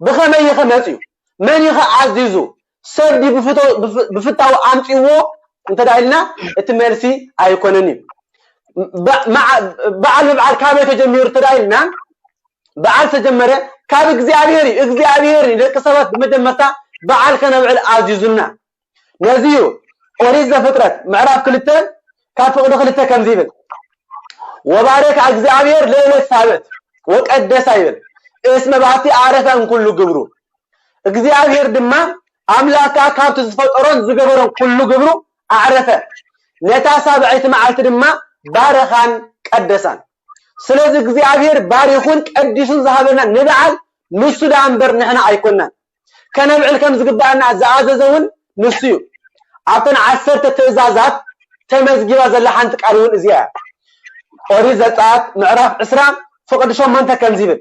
Speaker 11: ብኸመይ ይኸ መፅዩ መን ይኸ ዓዚዙ ሰብዲ ብፍታዊ ኣምፂዎ እንተዳኢልና እቲ መልሲ ኣይኮነን እዩ በዓል ምብዓል ካበይ ተጀሚሩ ተዳኢልና በዓል ተጀመረ ካብ እግዚአብሔር እግዚአብሔር ደቂ ሰባት ብመጀመርታ በዓል ከነብዕል ኣዚዙና ነዚዩ ኦሪት ዘፍጥረት ምዕራፍ 2 ካብ ፍቅዲ 2 ከምዚ ይብል ወባረከ እግዚአብሔር ለዕለት ሳበት وقدس يبل اسم باتي عرفن كل جبرو እግዚአብሔር ድማ አምላካ ካብቲ ዝፈጠሮን ዝገበሮን ኩሉ ግብሩ አዕረፈ ነታ ሳብዒት መዓልት ድማ ባረኻን ቀደሳን ስለዚህ እግዚአብሔር ባሪኹን ቀዲሱን ዝሃበና ንበዓል ንሱ ዳንበር ንሕና አይኮናን ከነብዕል ከም ዝግባአና ዝኣዘዘውን ንሱ እዩ ኣብተን 10 ትእዛዛት ተመዝጊባ ዘላ ሓንቲ ቃል እውን እዚኣ ኦሪት ዘጸአት ምዕራፍ 20 ፍቅድ 8 ከም ዝብል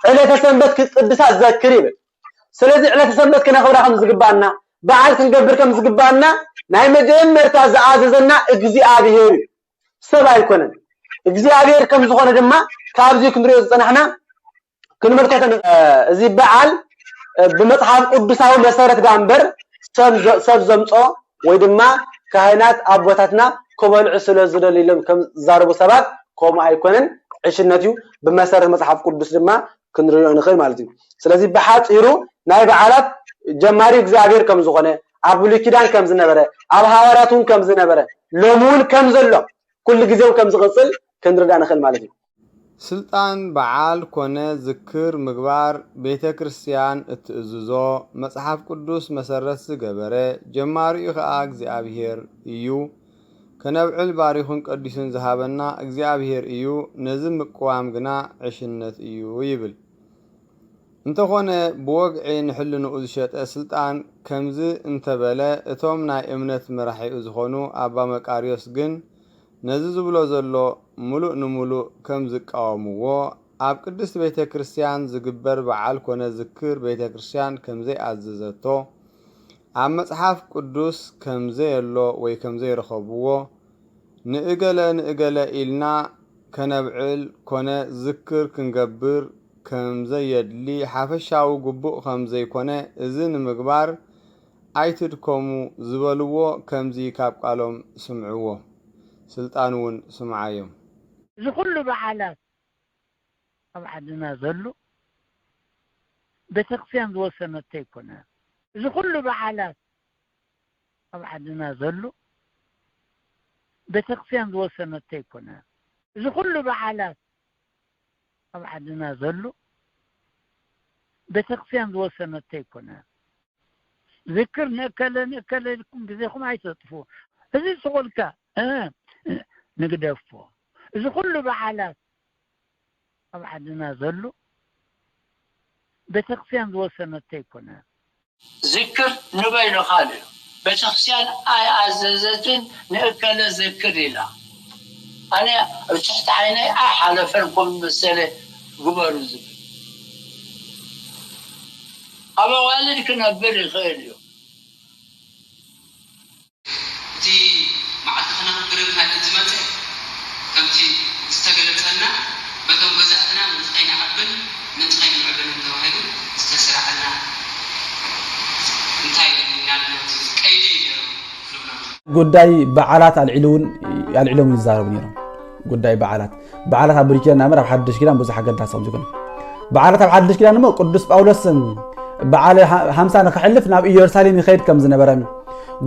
Speaker 11: ዕለተ ሰንበት ክትቅድሳ ዘክር ይብል ስለዚህ ዕለተ ሰንበት ከነኽብራ ከም ዝግባአና በዓል ክንገብር ከም ዝግባአና ናይ መጀመርታ ዝኣዘዘና እግዚአብሔር ሰብ አይኮነን እግዚአብሔር ከም ዝኾነ ድማ ካብዚ ክንሪኦ ዝጸናሕና ክንምልከቶ እዚ በዓል بمصحف ቅዱሳዊ መሰረት ጋንበር ሰብ ዘምጾ ወይ ድማ ካህናት አቦታትና ኮበልዕ ስለዝደልይሎም ከም ዛረቡ ሰባት ኮም አይኮነን ዕሽነትዩ በመሰረት መጽሐፍ ቅዱስ ድማ ክንሪኦ ንኽእል ማለት እዩ ስለዚህ በሓጢሩ ናይ በዓላት ጀማሪ እግዚአብሔር ከም ዝኾነ ኣብ ብሉይ ኪዳን ከም ዝነበረ ኣብ ሐዋርያቱን ከም ዝነበረ ሎሙን ከም ዘሎ ኩሉ ግዜው ከም ዝቕጽል ክንርዳ ንኽእል ማለት እዩ
Speaker 2: ስልጣን በዓል ኮነ ዝክር ምግባር ቤተ ክርስቲያን እትእዝዞ መጽሐፍ ቅዱስ መሰረት ዝገበረ ጀማሪኡ ኸኣ እግዚአብሔር እዩ ከነብዕል ባሪኹን ቀዲሱን ዝሃበና እግዚአብሔር እዩ ነዚ ምቅዋም ግና ዕሽነት እዩ ይብል እንተኾነ ብወግዒ ንሕልንኡ ዝሸጠ ስልጣን ከምዚ እንተበለ እቶም ናይ እምነት መራሒኡ ዝኾኑ ኣባ መቃርዮስ ግን ነዚ ዝብሎ ዘሎ ሙሉእ ንሙሉእ ከም ዝቃወምዎ ኣብ ቅድስት ቤተ ክርስቲያን ዝግበር በዓል ኮነ ዝክር ቤተ ክርስቲያን ከምዘይኣዘዘቶ ኣብ መጽሐፍ ቅዱስ ከምዘየሎ ወይ ከምዘይረኸብዎ ንእገለ ኢልና ከነብዕል ኮነ ዝክር ክንገብር ከምዘየድሊ ሓፈሻዊ ግቡእ ከምዘይኮነ እዚ ንምግባር ኣይትድከሙ ዝበልዎ ከምዚ ካብ ቃሎም ስምዕዎ سلطانون سمعايم
Speaker 7: زي كل بحالات أبعدنا ذلو بتقسيم وسنة تيكونا زي كل بحالات أبعدنا ذلو بتقسيم وسنة تيكونا زي كل بحالات أبعدنا ذلو بتقسيم وسنة تيكونا ذكرنا كلا لكم بذيكم عايزتفو هذه سؤالك نقدفو إذا كل بحالات أبعدنا ذلو بتقسيم وسنة تيكونا
Speaker 13: ذكر نبين خالي بتقسيم آي عززتين نأكل ذكر إلا أنا تحت عيني أحلفنكم مسألة قبر ذكر أبا والدك نبري خير اليوم
Speaker 14: معتنا بربنا الزمته كمتي استغلتنا بدون جزاتنا من خينا عبن من خينا عبن توحيد استسرعنا انتهي نعمل كيدي
Speaker 4: ጉዳይ በዓላት አልዕሉን ይዛረቡ ነይሮም ጉዳይ በዓላት አብሪከና ናመር ኣብ ሓድሽ ኪዳን ብዙሕ ሓገዳት ሰምዝኩን በዓላት ኣብ ሓድሽ ኪዳን ሞ ቅዱስ ጳውሎስ በዓል 50 ንክሕልፍ ናብ ኢየሩሳሌም ይኸይድ ከም ዝነበረ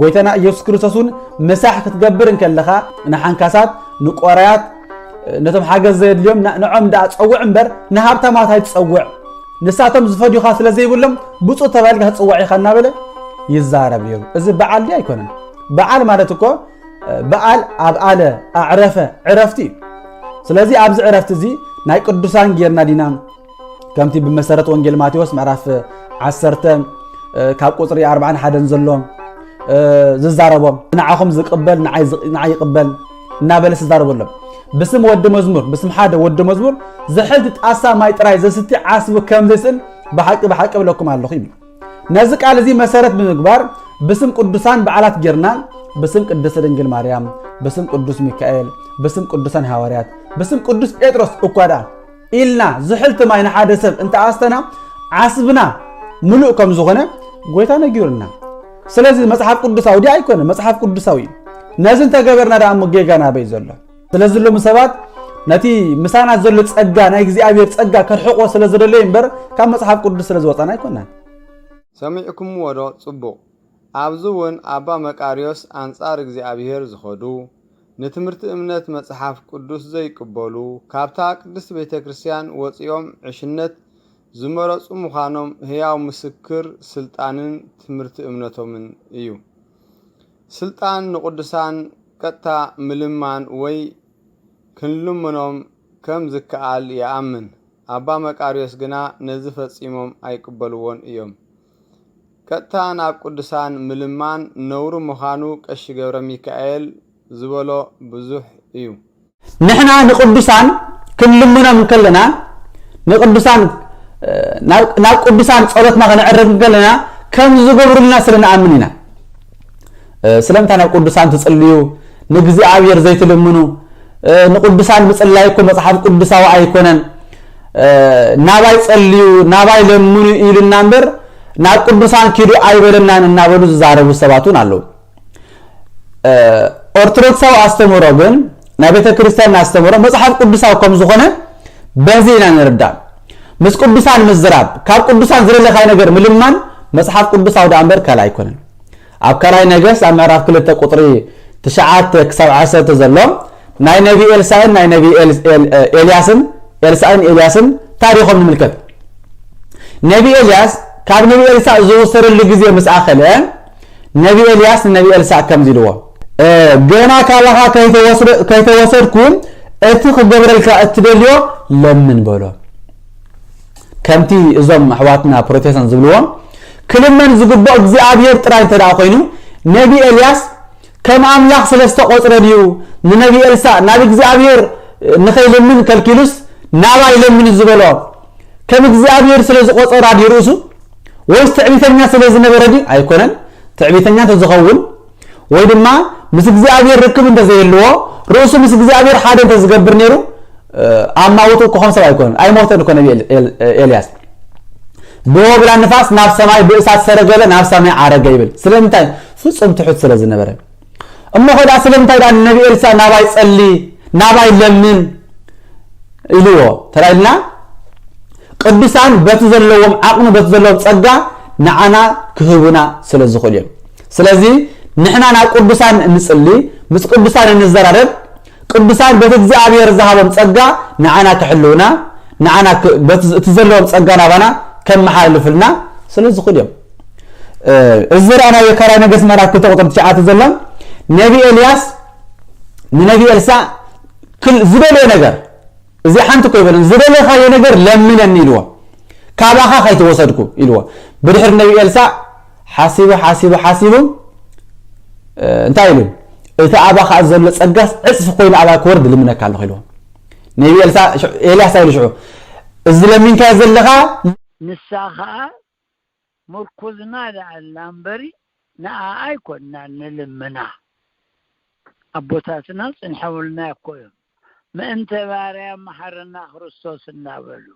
Speaker 4: ጎይታና ኢየሱስ ክርስቶስን መሳሕ ክትገብር እንከለኻ ንሓንካሳት ንቆራያት ነቶም ሓገዝ ዘድልዮም ንዖም ዳ ፀውዕ እምበር ንሃብታማት ኣይትፀውዕ ንሳቶም ዝፈድዩኻ ስለዘይብሎም ብፁዕ ተባሂልካ ትፅዋዕ ኢኻ እናበለ ይዛረብ ነይሩ እዚ በዓል ዲ ኣይኮነን በዓል ማለት እኮ በዓል ኣብ ኣለ ኣዕረፈ ዕረፍቲ ስለዚ ኣብዚ ዕረፍቲ እዚ ናይ ቅዱሳን ጌርና ዲና ከምቲ ብመሰረት ወንጌል ማቴዎስ ምዕራፍ 10 ካብ ቁፅሪ 41 ዘሎም ዝዛረቦም ንዓኹም ዝቅበል ንዓይ ይቅበል እናበለ ዝዛረበሎም بسم ود مزمور بسم حدا ود مزمور زحلت ጣሳ ማይ ጥራይ ዘስቲ ዓስብ ከም ዘስል በሐቅ ብለኩም ኣለኹ ይብል ነዚ ቃል እዚ መሰረት ብምግባር بسم ቅዱሳን በዓላት ጌርና بسم ቅድስት ድንግል ማርያም بسم ቅዱስ ሚካኤል بسم ቅዱሳን ሐዋርያት بسم ቅዱስ ጴጥሮስ እኳዳ ኢልና ዝሕልት ማይ ንሓደ ሰብ እንተ ኣስተና ዓስብና ሙሉእ ከም ዝኾነ ጎይታ ነጊሩና ስለዚ መጽሐፍ ቅዱሳዊ ዲ ኣይኮነ መጽሐፍ ቅዱሳዊ ነዚ እንተገበርና ዳ ጌጋና በይ ዘሎ ስለዚ ሎም ሰባት ነቲ ምሳና ዘሎ ጸጋ ናይ እግዚአብሔር ጸጋ ከርሕቆ ስለዘደለ እምበር ካብ መጽሐፍ ቅዱስ ስለዝወጣና ኣይኮናን
Speaker 2: ሰሚዕኩም ወዶ ጽቡቕ ኣብዙውን ኣባ መቃርዮስ አንጻር እግዚአብሔር ዝኸዱ نتمرت امنت مصحف قدوس زي قبلو كابتا قدس بيت كريستيان وصيوم عشنت زمرص مخانم هياو مسكر سلطانن تمرت امنتومن ايو سلطان نقدسان قطا ملمان وي كنلمنوم كم زكال يامن ابا مقاريوس غنا نزي فصيموم ايقبلوون ايوم قطا ناب قدسان ملمان نور مخانو قش ገብረ ሚካኤል زبلو بزح ايو
Speaker 4: نحنا نقدسان كنلمنوم كلنا نقدسان ناب قدسان صلوت ما غنعرف كلنا كم زغبرنا سلنا امنينا سلامتا ناب قدسان تصليو نغزي عبير زيت لمنو نقدسان مصلايكو مصحف قدساو ايكونن ناباي صليو ناباي لمنو يلنا نبر ناب قدسان كيدو ايبلنا نابلو زاربو سباتون አለው ኦርቶዶክሳው አስተምሮ ግን ናቤተ ክርስቲያን አስተምሮ መጽሐፍ ቅዱሳው ከም ዝኾነ በዚህና ንርዳ ምስ ቅዱሳን ምዝራብ ካብ ቅዱሳን ዝረለኻይ ነገር ምልማን መጽሐፍ ቅዱሳው ዳንበር ከላይ ይኮነን ኣብ ከላይ ነገስ ኣብ ምዕራፍ 2 ቁጥሪ 9 ክሳብ 10 ዘሎ ናይ ነቢ ኤልሳዕን ናይ ነቢ ኤልያስን ታሪኾም ንምልከት ነቢ ኤልያስ ካብ ነቢ ኤልሳዕ ዝወሰደሉ ግዜ ምስ ኣኸለ ነቢ ኤልያስ ነቢ ኤልሳዕ ከም ዝልዎ ገና ካላኻ ከይተወሰድኩም እቲ ክገብረልካ እትደልዮ ለምን በሎ ከምቲ እዞም ኣሕዋትና ፕሮቴስታንት ዝብልዎም ክልመን ዝግባእ እግዚአብሔር ጥራይ ተዳ ኮይኑ ነቢ ኤልያስ ከም ኣምላኽ ስለስተቆፅረድዩ ንነቢ ኤልሳዕ ናብ እግዚአብሔር ንኸይለምን ከልኪሉስ ናባይ ለምን ዝበሎ ከም እግዚአብሔር ስለዝቆፀራ ዲሩሱ ወይስ ትዕቢተኛ ስለዝነበረዲ ኣይኮነን ትዕቢተኛ ተዝኸውን ወይ ድማ ምስ እግዚአብሔር ርክብ እንደዘይልዎ ርእሱ ምስ እግዚአብሔር ሓደ ተዝገብር ነይሩ አማውቶ ኮሆም ሰብ አይኮን አይሞተን እኮ ነቢ ኤልያስ በወብላ ንፋስ ናብ ሰማይ በእሳት ሰረገለ ናብ ሰማይ አረገ ይብል ስለምንታይ ፍጹም ትሑት ስለዝነበረ እሞ ሆዳ ስለምንታይ ዳ ነቢ ኤልሳዕ ናባይ ጸሊ ናባይ ለምን ኢልዎ ተራይልና ቅዱሳን በተዘለዎም አቅሙ በተዘለዎም ጸጋ ንዓና ክህቡና ስለዝኾል እዮም ስለዚ ንሕና ናብ ቅዱሳን እንጽሊ ምስ ቅዱሳን እንዘራረብ ቅዱሳን በተ እግዚአብሔር ዝሃቦም ጸጋ ንዓና ክሕልውና ንዓና በተዘለዎም ጸጋ ናባና ከመሓልፍልና ስለዝኾል እዮም እዝራና የከራይ ነገስ ምዕራፍ 2 ቁጥር 9 ዘሎ ነቢ ኤልያስ ንነቢ ኤልሳዕ ክል ዝደለየ ነገር እዚ ሓንቲ ኮይበን ዝደለኻዮ ነገር ለምነኒ ኢልዎ ካባኻ ከይተወሰድኩ ኢልዎ ብድሕሪ ነቢ ኤልሳዕ ሓሲቡ እንታይ ኢሉ እቲ ኣባኻ ዘሎ ጸጋስ ዕጽፍ ኮይኑ ኣባ ክወርድ ልምነካ ኣለኹ ኢልዎ ነቢ ኤልያስ ኢሉ ሽዑ እዚ ለሚንካ ዘለኻ
Speaker 7: ንሳኻ ምርኩዝና ዳዕላ እምበሪ ንኣ ኣይኮንና ንልምና ኣቦታትና ጽንሐውልና እኮ እዮም ምእንተ ባርያ መሐረና ክርስቶስ እናበሉ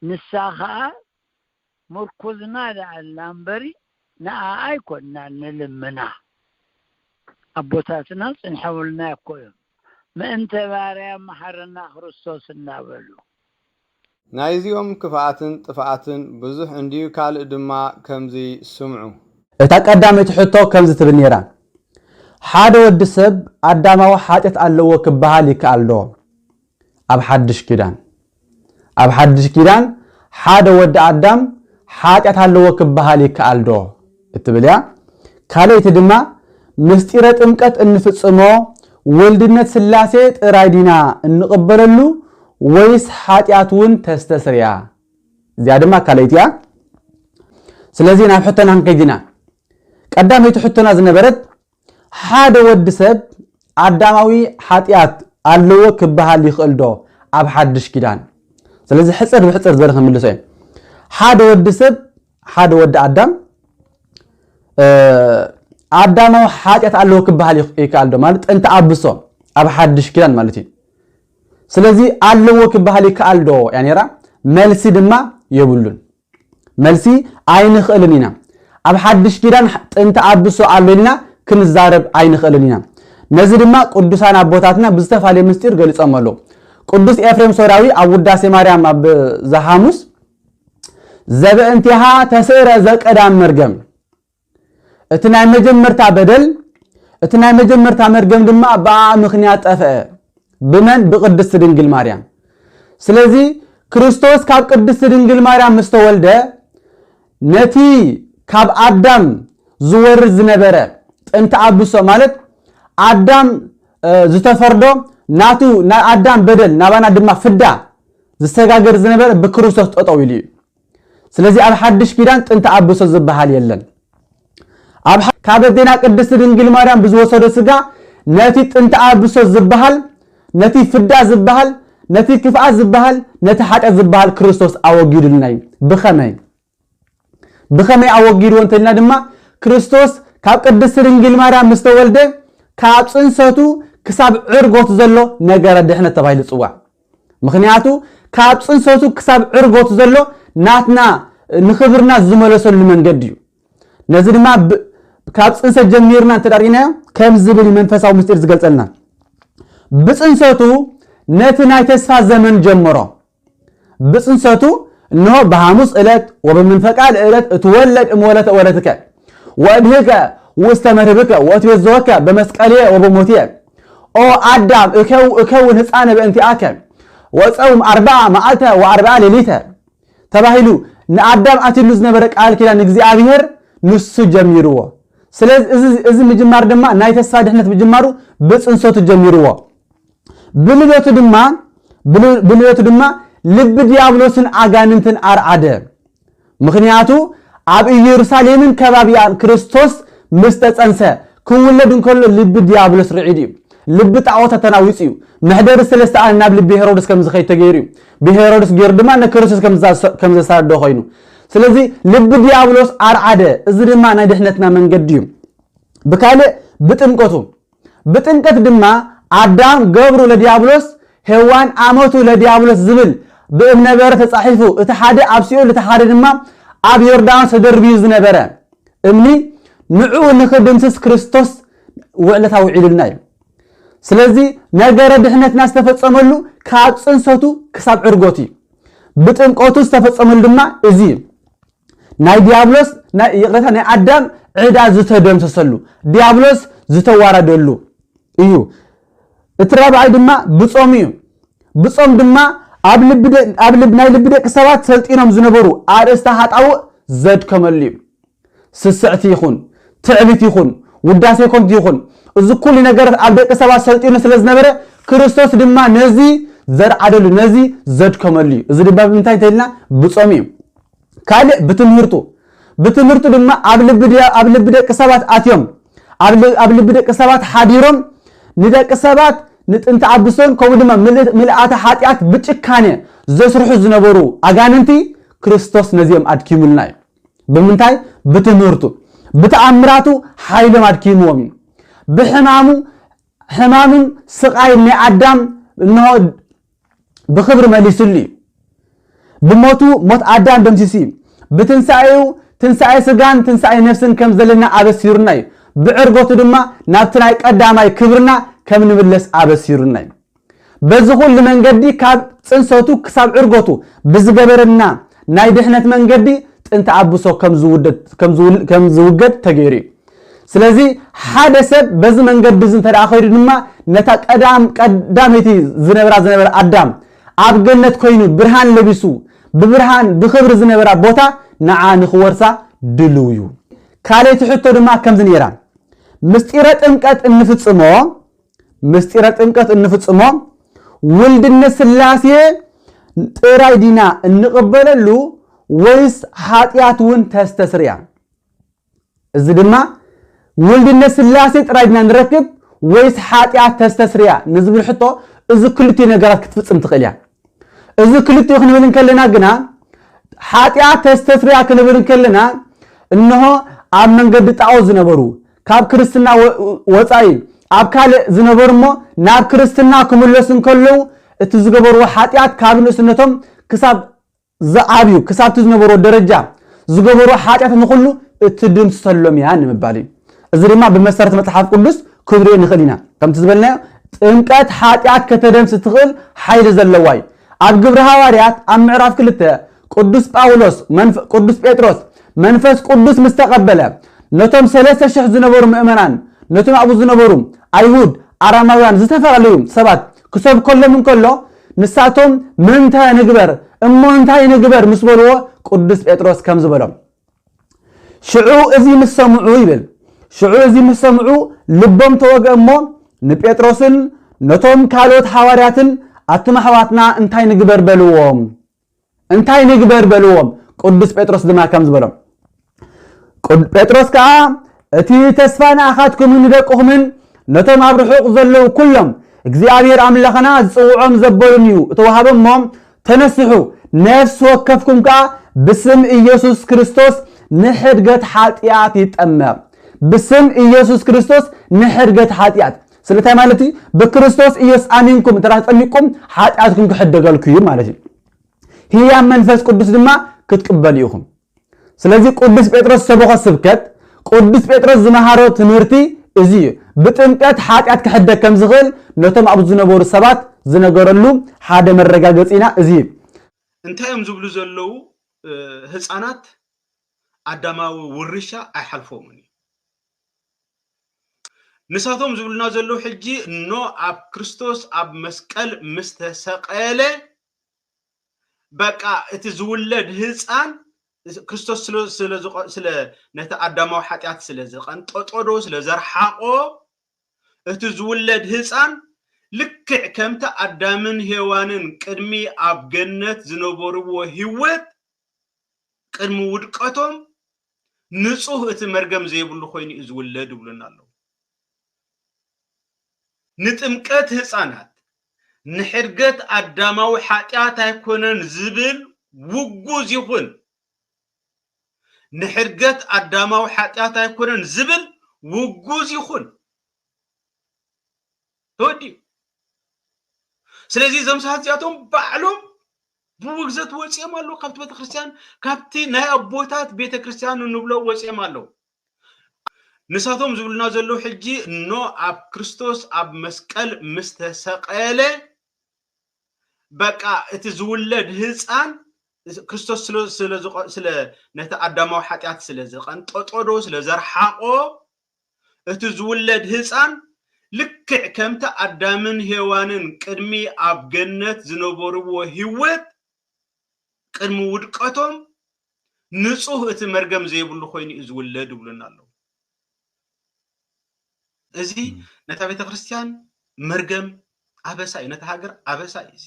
Speaker 7: ንሳኻ ምርኩዝና ዳዕላ እምበሪ ንኣ ኣይኮንና ንልምና ኣቦታትና ጽንሐውልና እኮ እዮም ምእንተ ባርያ መሐረና ክርስቶስ እናበሉ
Speaker 2: ናይዚኦም ክፍኣትን ጥፍኣትን ብዙሕ እንዲዩ ካልእ ድማ ከምዚ ስምዑ
Speaker 4: እታ ቀዳመይቲ ሕቶ ከምዚ ትብል ነይራ ሓደ ወዲ ሰብ ኣዳማዊ ሓጢአት ኣለዎ ክበሃል ይከኣል ዶ ኣብ ሓድሽ ኪዳን ሓደ ወዲ ኣዳም ሓጢአት ኣለዎ ክበሃል ይከኣል ዶ እትብል እያ ካልእቲ ድማ ምስጢረ ጥምቀት እንፍጽሞ ወልድነት ስላሴ ጥራይ ዲና እንቕበለሉ ወይስ ሓጢአት እውን ተስተስርያ እዚያ ድማ ካልእቲ እያ ስለዚ ናብ ሕቶና ክንከይድና ቀዳመይቲ ሕቶና ዝነበረት ሓደ ወዲ ሰብ ኣዳማዊ ሓጢአት ኣለዎ ክበሃል ይኽእል ዶ ኣብ ሓድሽ ኪዳን ስለዚ ሕፅር ብሕፅር ዘርኢ ክምልሶ እየ ሓደ ወዲ ሰብ ሓደ ወዲ ኣዳም ኣዳማዊ ሓጢአት ኣለዎ ክበሃል ይክእል ዶ ማለት ጥንቲ ኣብሶ ኣብ ሓድሽ ኪዳን ማለት እዩ ስለዚ ኣለዎ ክበሃል ይክእል ዶ ያኔራ መልሲ ድማ የብሉን መልሲ ኣይንኽእልን ኢና ኣብ ሓድሽ ኪዳን ጥንቲ ኣብሶ ኣለና ክንዛረብ ኣይንኽእልን ኢና ነዚ ድማ ቅዱሳን ኣቦታትና ብዝተፈላለየ ምስጢር ገሊጾም ኣለዉ ቅዱስ ኤፍሬም ሶራዊ ኣብ ውዳሴ ማርያም ኣብ ዘሐሙስ ዘበእንቲሃ ተስዕረ ዘቀዳም መርገም እቲ ናይ መጀመርታ በደል اتنا مجمر تامرجم دما با مخنيات طفأ بمن بقدست دنجل مريم سلازي كريستوس كاب قدست دنجل مريم مستولده نتي كاب آدم زور زنبره انت عبسو مالت آدم زتفردو ناتو نا آدم بدل نابانا دما فدا زستغاغر زنبره بكريستوس تطويلي سلازي اب حدش كيدان انت عبسو زبحال يلن اب كابدينا قدست دنجل مريم بزوسو سغا نتي انت عبسو زبحال نتي فدا زبحال نتي كفاء زبحال نتي حق زبحال كريستوس اوغيدلناي بخمي اوغيدو انتنا دما كريستوس كاب قدست دنجل مريم مستولده كاب صنساتو كساب عرغوت زلو نغير دحنه تبايل صوا مخنياتو كاب صنساتو كساب عرغوت زلو ناتنا نخبرنا زملسل منغديو نزي دما كاب صنسه جميرنا تدارينا كم زبل منفساو مستير زغلصلنا بصنساتو نتنا تسفا زمن جمرو بصنساتو انه بحاموس الات وبمنفقال الات اتولد امولت ولتك وابهك واستمربك واتوزوك بمسقاليه وبموتيه او ادم اكون حصانه بانتياك وصوم 4 معناته و40 ليله تباهلو نادم اتلوز نبر قال كده እግዚአብሔር ንሱ ጀሚሩዎ ስለዚህ እዚ መጀመር ደማ ናይ ተሳድህነት መጀመሩ በጽንሶቱ ጀሚሩዎ ብልበቱ ድማ ልብ ዲያብሎስን አጋንንትን አርዓደ ምክንያቱ አብ ኢየሩሳሌምን ከባቢያን ክርስቶስ ምስተጸንሰ ኩውለድን ከሎ ልብ ዲያብሎስ ርዒድ ልብ ጣዖት ተናዊጽዩ መህደር ሰለስተ ናብ ልብ ሄሮድስ ከም ዝኸይ ተገይሩ በሄሮድስ ገር ድማ ነክርስቶስ ከም ዘሳዶ ኮይኑ ስለዚህ ልብ ዲያብሎስ አርዓደ እዚ ድማ ናይ ድህነትና መንገድዩ በካለ በጥንቀት ድማ አዳም ገብሩ ለዲያብሎስ ሔዋን አመቱ ለዲያብሎስ ዝብል በእምነበረ ተጻሒፉ እቲ ሓደ አብሲዮ ለተሓደ ድማ አብ ዮርዳኖስ ተደርቢዩ ዝነበረ እምኒ ንዑ ንኽድምስስ ክርስቶስ ውዕለታው ዒልና እዩ ስለዚህ ነገረ ድህነትና ዝተፈጸመሉ ካብ ጽንሰቱ ክሳብ ዕርጎቱ ብጥንቆቱ ዝተፈጸመሉ ድማ እዚ ናይ ዲያብሎስ ናይ ይቅረታ ናይ አዳም ዕዳ ዝተደምሰሰሉ ዲያብሎስ ዝተዋረደሉ እዩ እትራባይ ድማ ብጾም እዩ ብጾም ድማ ኣብ ልብ ናይ ልብ ደቂ ሰባት ሰልጢኖም ዝነበሩ አርእስተ ሃጣው ዘድከመሉ ስስዕቲ ይኹን ትዕቢት ይኹን ውዳሴ ኮንት ይኹን እዚ ኩሉ ነገር ኣብ ደቂ ሰባት ሰልጢኖ ስለዝነበረ ክርስቶስ ድማ ነዚ ዘርዓደሉ ነዚ ዘድከመሉ እዚ ድማ ብምንታይ ተይልና ብጾም እዩ ካልእ ብትምህርቱ ድማ ኣብ ልብ ደቂ ሰባት ኣትዮም ኣብ ልብ ደቂ ሰባት ሓዲሮም ንደቂ ሰባት ንጥንተ አብሶን ከምኡ ድማ ምልአተ ኃጢአት ብጭካኔ ዘስርሑ ዝነበሩ አጋንንቲ ክርስቶስ ነዚኦም አድኪሙልና በምንታይ በትምህርቱ በተአምራቱ ኃይለም አድኪሙዎም በሕማሙን ስቃይ አዳም ነው በክብር መልስሊ በሞቱ ሞት አዳም ደምሲሲ በትንሳኤው ትንሳኤ ስጋን ትንሳኤ ነፍስን ከም ዘለና አበሲሩና ብዕርጎቱ ድማ ናብትናይ ቀዳማይ ክብርና ከም ንብለስ አበሲሩና በዝኹል መንገዲ ካብ ጽንሰቱ ክሳብ ዕርጎቱ ብዝገበረና ናይ ድህነት መንገዲ ጥንተ አብሶ ከም ዝውገድ ተገይሩ ስለዚህ ሓደ ሰብ በዚ መንገዲ ዝንተዳኸይዱ ድማ ነታ ቀዳመይቲ ዝነበራ አዳም ኣብ ገነት ኮይኑ ብርሃን ለቢሱ ብብርሃን ብክብር ዝነበራ ቦታ ንዓ ንኽወርሳ ድልውዩ ካለይቲ ሕቶ ድማ ከም ዝነራ ምስጢረ ጥምቀት እንፍጽሞ ውልድነት ስላሴ ጥራይ ዲና እንቀበለሉ ወይስ ኃጢአቱን ተስተስሪያ እዚ ድማ ውልድነት ስላሴ ጥራይ ዲና ንረክብ ወይስ ኃጢአት ተስተስሪያ ንዝብል ሕቶ እዚ ክልቲ ነገራት ክትፍጽም ትኽእልያ እዚ ክልቲ ክንብል ከለና ግና ኃጢአት ተስተስሪያ ክንብል ከለና እንሆ ኣብ መንገዲ ጣዖ ዝነበሩ ካብ ክርስትና ወጻኢ ኣብ ካለ ዝነበርሞ ናብ ክርስትና ክምለሱን ከለው እቲ ዝገበሩ ኃጢአት ካብ ንስነቶም ክሳብ ዘዓብዩ ክሳብ ዝነበሩ ደረጃ ዝገበሩ ኃጢአት ንኹሉ እቲ ድምሰሎም ያ ንምባል እዚ ድማ በመሰረት መጽሐፍ ቅዱስ ክብሬ ንኽሊና ከምቲ ዝበልና ጥምቀት ኃጢአት ከተደምስ ትኽእል ኃይል ዘለዋይ ኣብ ግብረ ሐዋርያት ኣብ ምዕራፍ 2 ቅዱስ ጳውሎስ ቅዱስ ጴጥሮስ መንፈስ ቅዱስ ምስተቀበለ ነቶም 3000 ዝነበሩ ምእመናን ነቶም ኣብኡ ዝነበሩ ኣይሁድ ኣራማውያን ዝተፈለዩ ሰባት ክሰብ ከሎም እንከሎ ንሳቶም ምንታይ ንግበር እሞ እንታይ ንግበር ምስ በልዎ ቅዱስ ጴጥሮስ ከም ዝበሎም ሽዑ እዚ ምስ ሰምዑ ይብል ሽዑ እዚ ምስ ሰምዑ ልቦም ተወገእሞ ንጴጥሮስን ነቶም ካልኦት ሐዋርያትን ኣትማሕዋትና እንታይ ንግበር በልዎም ቅዱስ ጴጥሮስ ድማ ከም ዝበሎም ጴጥሮስ ከዓ እቲ ተስፋ ንኣኻትኩምን ንደቅኹምን ነቶም ኣብ ርሑቕ ዘለዉ ኩሎም እግዚአብሔር ኣምላኽና ዝፅውዖም ዘበሉን እዩ እተዋሃቦም ተነስሑ ነፍስ ወከፍኩም ከዓ ብስም ኢየሱስ ክርስቶስ ንሕድገት ኃጢአት ይጠመቕ ብስም ኢየሱስ ክርስቶስ ንሕድገት ኃጢአት ስለታይ ማለት በክርስቶስ ኢየሱስ አሚንኩም ተራጠሚቁም ኃጢአትኩም ክሕደገልኩ እዩ ማለት እዩ ህያ መንፈስ ቅዱስ ድማ ክትቀበል ይኹም ስለዚህ ቅዱስ ጴጥሮስ ሰበኸ ስብከት ቅዱስ ጴጥሮስ ዝመሃሮ ትምህርቲ እዚ ብጥምቀት ኃጢአት ክሕደግ ከም ዝኽእል ነቶም ኣብ ዝነበሩ ሰባት ዝነገረሉ ሓደ መረጋገፂና እዚ
Speaker 1: እንታይም ዝብሉ ዘለው ህፃናት አዳማዊ ውርሻ አይሐልፎምን ንሳቶም ዝብሉና ዘለው ሕጂ ኖ ኣብ ክርስቶስ ኣብ መስቀል ምስተሰቀለ በቃ እቲ ዝውለድ ህፃን ክርስቶስ ስለ ነታ አዳማዊ ኃጢአት ስለ ዝቀንጠጦዶ ስለ ዘርሓቆ እቲ ዝውለድ ህፃን ልክዕ ከምታ አዳምን ሔዋንን ቅድሚ ኣብ ገነት ዝነበርዎ ህይወት ቅድሚ ውድቀቶም ንጹህ እቲ መርገም ዘይብሉ ኮይኑ ዝውለድ ይብሉና ኣለው ንጥምቀት ህፃናት ንሕድገት አዳማዊ ኃጢአት ኣይኮነን ዝብል ውጉዝ ይኹን ንሕድገት አዳማዊ ኃጢአት ኣይኮነን ዝብል ውጉዝ ይኹን ተወዲ ስለዚህ ዘምሳትያቶም ባዕሎም ብውግዘት ወጽኦም ኣለው ካብቲ ቤተክርስቲያን ካብቲ ናይ ኣቦታት ቤተክርስቲያን ንብሎ ወጽኦም ኣለው ንሳቶም ዝብሉና ዘለው ሕጂ ኖ ኣብ ክርስቶስ ኣብ መስቀል ምስተሰቀለ በቃ እቲ ዝውለድ ህፃን ክርስቶስ ስለ ነታ አዳማዊ ኃጢአት ስለ ዝቀንጠጦዶ ስለ ዘርሓቆ እቲ ዝውለድ ህፃን ልክዕ ከምታ አዳምን ሔዋንን ቅድሚ ኣብ ገነት ዝነበርዎ ህይወት ቅድሚ ውድቀቶም ንጹህ እቲ መርገም ዘይብሉ ኮይኑ ዝውለድ ይብሉና ኣለው እዚ ነታ ቤተክርስቲያን መርገም ኣበሳ እዩ ነታ ሃገር ኣበሳ እዩ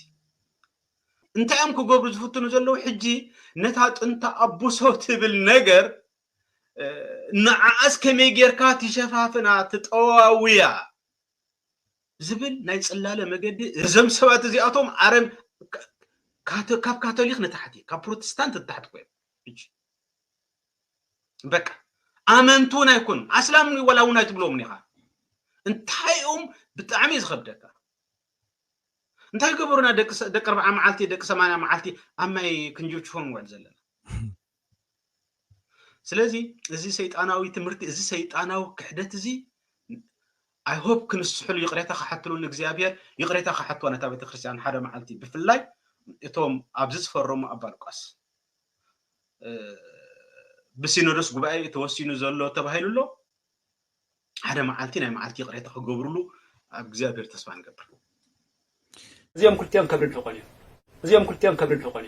Speaker 1: እንታይም ክገብሩ ዝፍትኑ ዘለው ሕጂ ነታ ጥንታ ኣቦሶ ትብል ነገር ንዓስ ከመይ ጌርካ ትሸፋፍና ትጠዋውያ ዝብል ናይ ጽላለ መገዲ እዞም ሰባት እዚኣቶም ዓረም ካብ ካቶሊክ ንታሕቲ ካብ ፕሮቴስታንት ንታሕቲ ኮይኖም እጂ በቃ ኣመንቱን ኣይኮኑ ኣስላም ወላ እውን ኣይትብሎም ኒኻ እንታይኦም ብጣዕሚ ዝኸብደካ እንታይ ገበሩና ደቂ 40 መዓልቲ ደቂ 80 መዓልቲ ኣማይ ክንጆችፎም ወል ዘለና ስለዚህ እዚ ሰይጣናዊ ትምህርቲ እዚ ሰይጣናዊ ክሕደት እዚ I hope ክንስሕሉ ይቅሬታ ከሐትሉን እግዚአብሔር ይቅሬታ ከሐትዋ ነታ ቤተክርስቲያን ሓደ መዓልቲ ብፍላይ እቶም ኣብዚ ዝፈረሙ ኣባልቋስ ብሲኖዶስ ጉባኤ ተወሲኑ ዘሎ ተባሂሉሎ ሓደ መዓልቲ ናይ መዓልቲ ይቅሬታ ክገብሩሉ ኣብ እግዚአብሔር ተስፋ ንገብር
Speaker 5: እዚኦም ክልቲኦም ከብድ ዝኾኑ እዚኦም ክልቲኦም ከብድ ዝኾኑ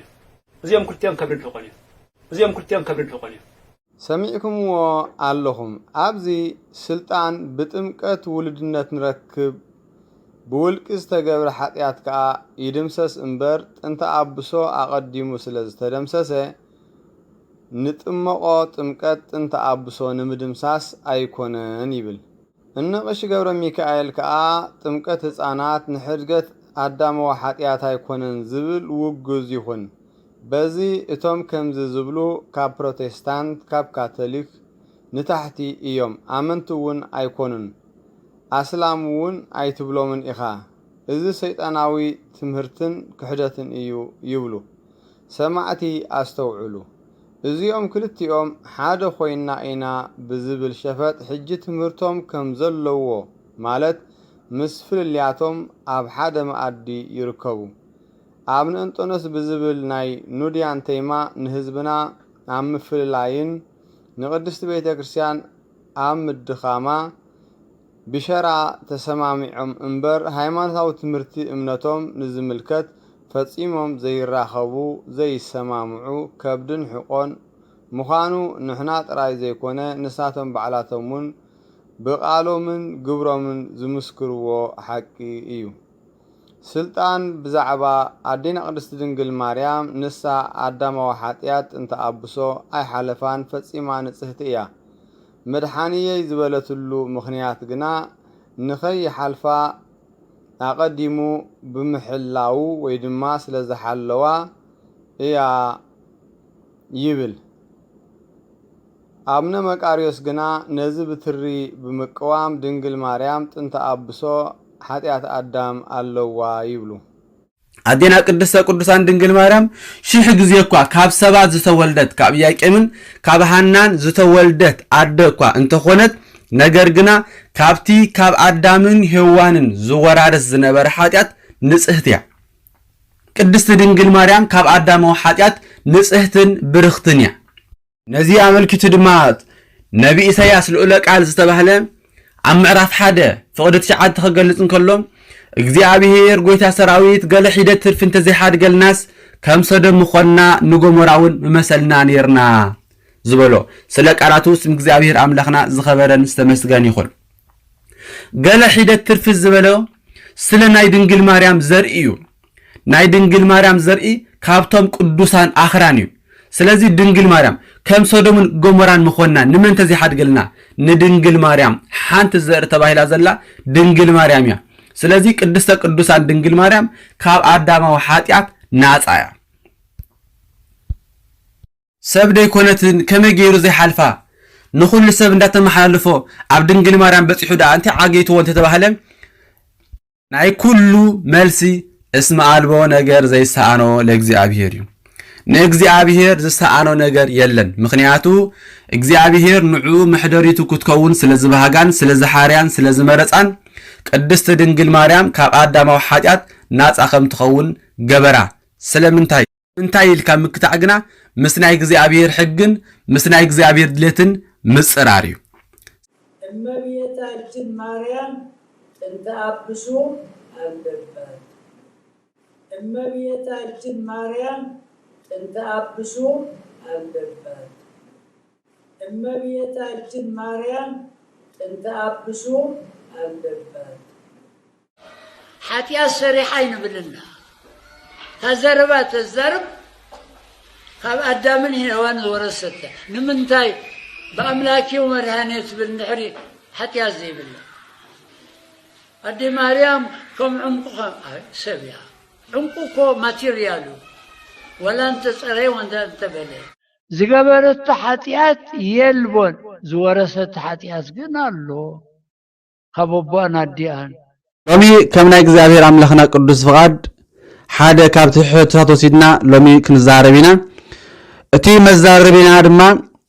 Speaker 5: እዚኦም ክልቲኦም ከብድ ዝኾኑ እዚኦም ክልቲኦም ከብድ ዝኾኑ
Speaker 2: ሰሚዕኩምዎ ኣለኹም ኣብዚ ስልጣን ብጥምቀት ውልድነት ንረክብ ብውልቂ ዝተገብረ ኃጢአት ከዓ ይድምሰስ እምበር ጥንተ ኣብሶ ኣቐዲሙ ስለ ዝተደምሰሰ ንጥመቆ ጥምቀት ጥንተ ኣብሶ ንምድምሳስ ኣይኮነን ይብል እነቐሽ ገብረ ሚካኤል ከዓ ጥምቀት ህፃናት ንሕድገት ኣዳማዊ ኃጢአት ኣይኮነን ዝብል ውግዝ ይኹን በዚ እቶም ከምዚ ዝብሉ ካብ ፕሮቴስታንት ካብ ካቶሊክ ንታሕቲ እዮም ኣመንቲ እውን ኣይኮኑን ኣስላም እውን ኣይትብሎምን ኢኻ እዚ ሰይጣናዊ ትምህርትን ክሕደትን እዩ ይብሉ ሰማዕቲ ኣስተውዕሉ እዚኦም ክልቲኦም ሓደ ኮይና ኢና ብዝብል ሸፈጥ ሕጂ ትምህርቶም ከም ዘለዎ ማለት ምስ ፍልልያቶም ኣብ ሓደ መኣዲ ይርከቡ ኣብ ንእንጦኖስ ብዝብል ናይ ኑድያን ተይማ ንህዝብና ኣብ ምፍልላይን ንቅድስቲ ቤተ ክርስቲያን ኣብ ምድኻማ ብሸራ ተሰማሚዖም እምበር ሃይማኖታዊ ትምህርቲ እምነቶም ንዝምልከት ፈጺሞም ዘይራኸቡ ዘይሰማምዑ ከብድን ሕቆን ምዃኑ ንሕና ጥራይ ዘይኮነ ንሳቶም በዓላቶምን ብቃሎምን ግብሮምን ዝምስክርዎ ሓቂ እዩ። ስልጣን ብዛዕባ ኣዴና ቅድስቲ ድንግል ማርያም ንሳ ኣዳማዊ ሓጢያት እንተኣብሶ ኣይሓለፋን ፈጺማ ንጽህቲ እያ። መድሓኒየይ ዝበለትሉ ምኽንያት ግና ንኸይሓልፋ ኣቐዲሙ ብምሕላው ወይ ድማ ስለ ዝሓለዋ እያ ይብል። አቡነ መቃርዮስ ግና ነዚ ብትሪ ብምቅዋም ድንግል ማርያም ጥንተ አብሶ ኃጢአት አዳም አለዋ ይብሉ።
Speaker 4: አዴና ቅድስተ ቅዱሳን ድንግል ማርያም ሺህ ጊዜ እኳ ካብ ሰባት ዝተወልደት ካብ ኢያቄምን ካብ ሐናን ዝተወልደት አደ እኳ እንተኾነት ነገር ግና ካብቲ ካብ አዳምን ሔዋንን ዝወራረስ ዝነበረ ኃጢአት ንጽህት እያ። ቅድስት ድንግል ማርያም ካብ አዳማዊ ኃጢአት ንጽህትን ብርኽትን እያ። ነዚ አመልክቱ ድማ ነቢ ኢሳያስ ልዑለ ቃል ዝተባህለ ኣብ ምዕራፍ 1 ፍቅዲ 9 ተገልጽ እንከሎ እግዚአብሔር ጎይታ ሰራዊት ገለ ሒደት ትርፍ እንተዘይሓድገልናስ ከም ሰዶም ምኾንና ንጎሞራውን መመሰልና ነርና ዝበሎ ስለ ቃላቱ ስም እግዚአብሔር አምላኽና ዝኸበረን ዝተመስገን ይኹን። ገለ ሒደት ትርፍ ዝበሎ ስለ ናይ ድንግል ማርያም ዘርኢ እዩ። ናይ ድንግል ማርያም ዘርኢ ካብቶም ቅዱሳን አኽራን እዩ። ስለዚ ድንግል ማርያም ከም ሶዶምን ጎሞራን ምኾንና ንመን ተዘይሓድገልና ንድንግል ማርያም ሓንቲ ዘርኢ ተባሂላ ዘላ ድንግል ማርያም እያ። ስለዚ ቅድስተ ቅዱሳን ድንግል ማርያም ካብ አዳማዊ ኃጢአት ናጻ እያ። ሰብ ደይኮነትን ከመይ ገይሩ ዘይሓልፋ ንኹሉ ሰብ እንዳተመሓላለፎ ኣብ ድንግል ማርያም በፂሑ ዳ እንታይ ዓገይትዎ እንተተባህለ ናይ ኩሉ መልሲ እስመ አልቦ ነገር ዘይሰአኖ ለእግዚአብሔር እዩ። ንእግዚአብሔር ዝሰአኖ ነገር የለን። ምክንያቱ እግዚአብሔር ንዑ ምሕደሪቱ ክትከውን ስለ ዝባሃጋን ስለ ዝሓርያን ስለ ዝመረፃን ቅድስት ድንግል ማርያም ካብ አዳማዊ ኃጢአት ናጻ ከም ትኸውን ገበራ። ስለምንታይ ኢልካ ምክታዕ ግና ምስ ናይ እግዚአብሔር ሕግን ምስ ናይ እግዚአብሔር ድሌትን ምጽራር እዩ።
Speaker 7: እመቤታችን ማርያም ጥንተ አብሶ አለባት። እመቤታችን ማርያም ጥንተ አብሶ አለባት። እመቤታችን ማርያም ጥንተ አብሶ አለባት። ኃጢአት ሰሪሓ ይንብልና ተዘርባ ተዘርብ ካብ አዳምን ሔዋን ዝወረሰተ ንምንታይ በአምላኪው መድኃኒት ብንድሕሪ ኃጢአት ዘይብላ አዲ ማርያም ከም ዕንቁ ሰብያ ዕንቁ ማቴሪያሉ ወላ እንተፀረይ ወንዳ እንተበለ ዝገበረቶ ኃጢአት የልቦን ዝወረሰተ ኃጢአት ግን አሎ ካብ ኣቦኣን ኣዲኣን።
Speaker 4: ሎሚ ከም ናይ እግዚአብሔር አምላኽና ቅዱስ ፍቃድ ሓደ ካብቲ ሕቶታት ወሲድና ሎሚ ክንዛረብ ኢና። እቲ መዛረቢና ድማ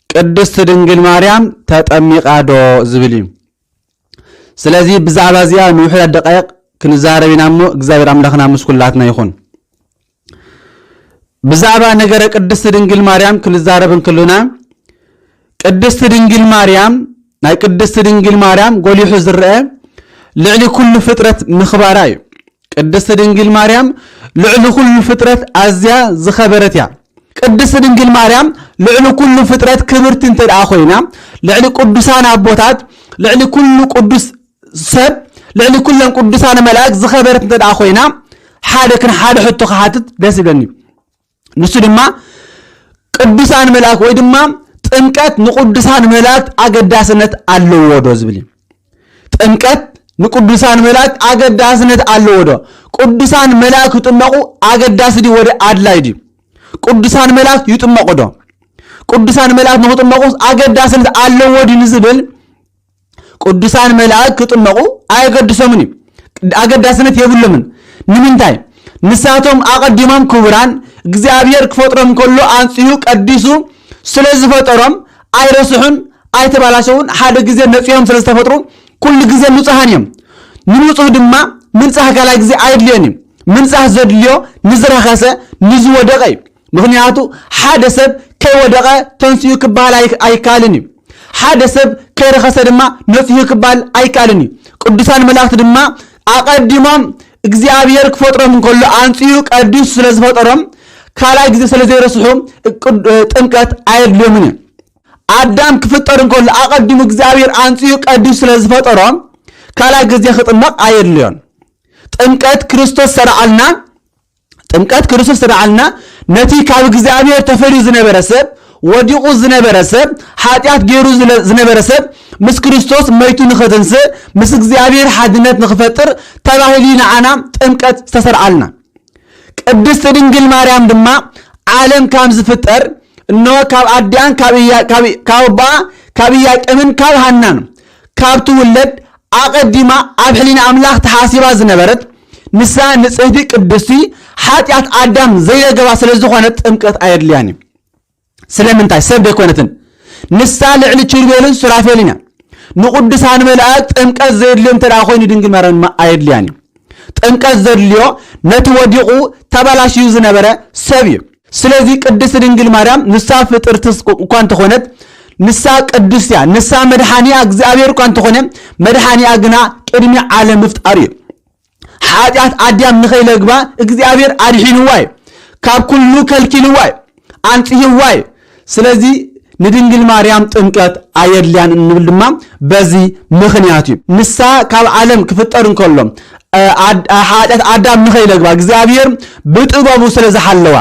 Speaker 4: ቅድስት ድንግል ማርያም ተጠሚቃ ዶ ዝብል እዩ። ስለዚ ብዛዕባ እዚኣ ንውሕዳት ደቃይቕ ክንዛረብ ኢና እሞ እግዚአብሔር አምላኽና ምስ ኩላትና ይኹን። ብዛዕባ ነገረ ቅድስት ድንግል ማርያም ክንዛረብ እንከለና ቅድስት ድንግል ማርያም ናይ ቅድስት ድንግል ማርያም ጎሊሑ ዝርአ ልዕሊ ኩሉ ፍጥረት ምኽባራ እዩ። ቅድስት ድንግል ማርያም ልዕሊ ኩሉ ፍጥረት ኣዝያ ዝኸበረት እያ። ቅድስት ድንግል ማርያም ልዕሊ ኩሉ ፍጥረት ክብርቲ እንተደኣ ኮይና ልዕሊ ቅዱሳን ኣቦታት ልዕሊ ኩሉ ቅዱስ ሰብ ልዕሊ ኩለን ቅዱሳን መላእክት ዝኸበረት እንተደኣ ኮይና ሓደ ሕቶ ክሓትት ደስ ይብለኒ። ንሱ ድማ ቅዱሳን መላእክት ወይ ድማ ጥምቀት ንቅዱሳን መላእክት አገዳስነት ኣለዎ ዶ ዝብል እዩ። ጥምቀት ንቅዱሳን መላእክት አገዳስነት ኣለዎ ዶ? ቅዱሳን መላእክት ይጥመቁ አገዳስ ዲ ወደ አድላይ ዲ? ቅዱሳን መላእክት ይጥመቁ ዶ? ቅዱሳን መላእክት ንክጥመቁ አገዳስነት ኣለዎ ዲ ንዝብል ቅዱሳን መላእክት ይጥመቁ አይገድሶምን እዩ። አገዳስነት የብሎምን። ንምንታይ? ንሳቶም አቀዲሞም ክቡራን እግዚአብሔር ክፈጥሮም ከሎ አንጽዩ ቀዲሱ ስለዚ ፈጠሮም አይረስሑን አይተባላሸውን ሓደ ጊዜ ነጽዮም ስለተፈጥሩ ኩሉ ጊዜ ንጹሃን እዮም። ንንጹህ ድማ ምንጻህ ካላይ ጊዜ አይድልዮን እዩ። ምንጻህ ዘድልዮ ንዝረኸሰ ንዝወደቀ እዩ። ምክንያቱ ሓደ ሰብ ከይወደቀ ተንስዩ ክበሃል አይካልን እዩ። ሓደ ሰብ ከይረኸሰ ድማ ነጽዩ ክባል ኣይካልን እዩ ቅዱሳን መላእክት ድማ ኣቀዲሞም እግዚአብሔር ክፈጥሮም እንከሎ አንጽዩ ቅዱስ ስለዝፈጠሮም ካላይ ግዜ ስለዘይረስሑ ጥምቀት አይድልዮምን አዳም ክፍጠር እንከሎ አቀዲሙ እግዚአብሔር አንጽዩ ቅዱስ ስለዝፈጠሮም ካላይ ግዜ ክጥመቅ አይድልዮን ጥምቀት ክርስቶስ ሰራዓልና ነቲ ካብ እግዚአብሔር ተፈልዩ ዝነበረሰብ ወዲቁ ዝነበረሰብ ኃጢአት ገይሩ ዝነበረሰብ ምስ ክርስቶስ መይቱ ንኸተንስ ምስ እግዚአብሔር ሓድነት ንኽፈጥር ተባሂሉ ንዓና ጥምቀት ተሰርዓልና ቅድስት ድንግል ማርያም ድማ ዓለም ካብ ዝፍጠር እነሆ ካብ አዳም ካብ ኢያቄምን ካብ ሐናን ካብ ትውለድ አቀዲማ ኣብ ሕሊና አምላክ ተሓሲባ ዝነበረት ንሳ ንጽህቲ ቅድስቲ ኃጢአት አዳም ዘይገባ ስለዝኾነት ጥምቀት አየድልያኒ ስለምንታይ ሰብ ደኮነትን ንሳ ልዕሊ ኪሩቤልን ሱራፌልን ንቅዱሳን መላእክት ጥምቀት ዘድልዮም ተዳ ኮይኑ ድንግል ማርያም አየድልያኒ ጥምቀት ዘድልዮ ነቲ ወዲቁ ተበላሽዩ ዝነበረ ሰብ እዩ ስለዚህ ቅድስት ድንግል ማርያም ንሳ ፍጥርት እኳ እንተኾነት ንሳ ቅዱስያ ንሳ መድኃኒያ እግዚአብሔር እኳ እንተኾነ መድኃኒያ ግና ቅድሚ ዓለም ምፍጣር እዩ ኃጢአት አዳም ንኸይለግባ እግዚአብሔር አድሒንዋይ ካብ ኩሉ ከልኪልዋይ አንጽይዋይ ስለዚህ ንድንግል ማርያም ጥምቀት አየድልያን እንብል ድማ በዚ ምኽንያት እዩ ንሳ ካብ ዓለም ክፍጠር እንከሎ ኃጢአት አዳም ንኸይለግባ እግዚአብሔር ብጥበቡ ስለዝሓለዋ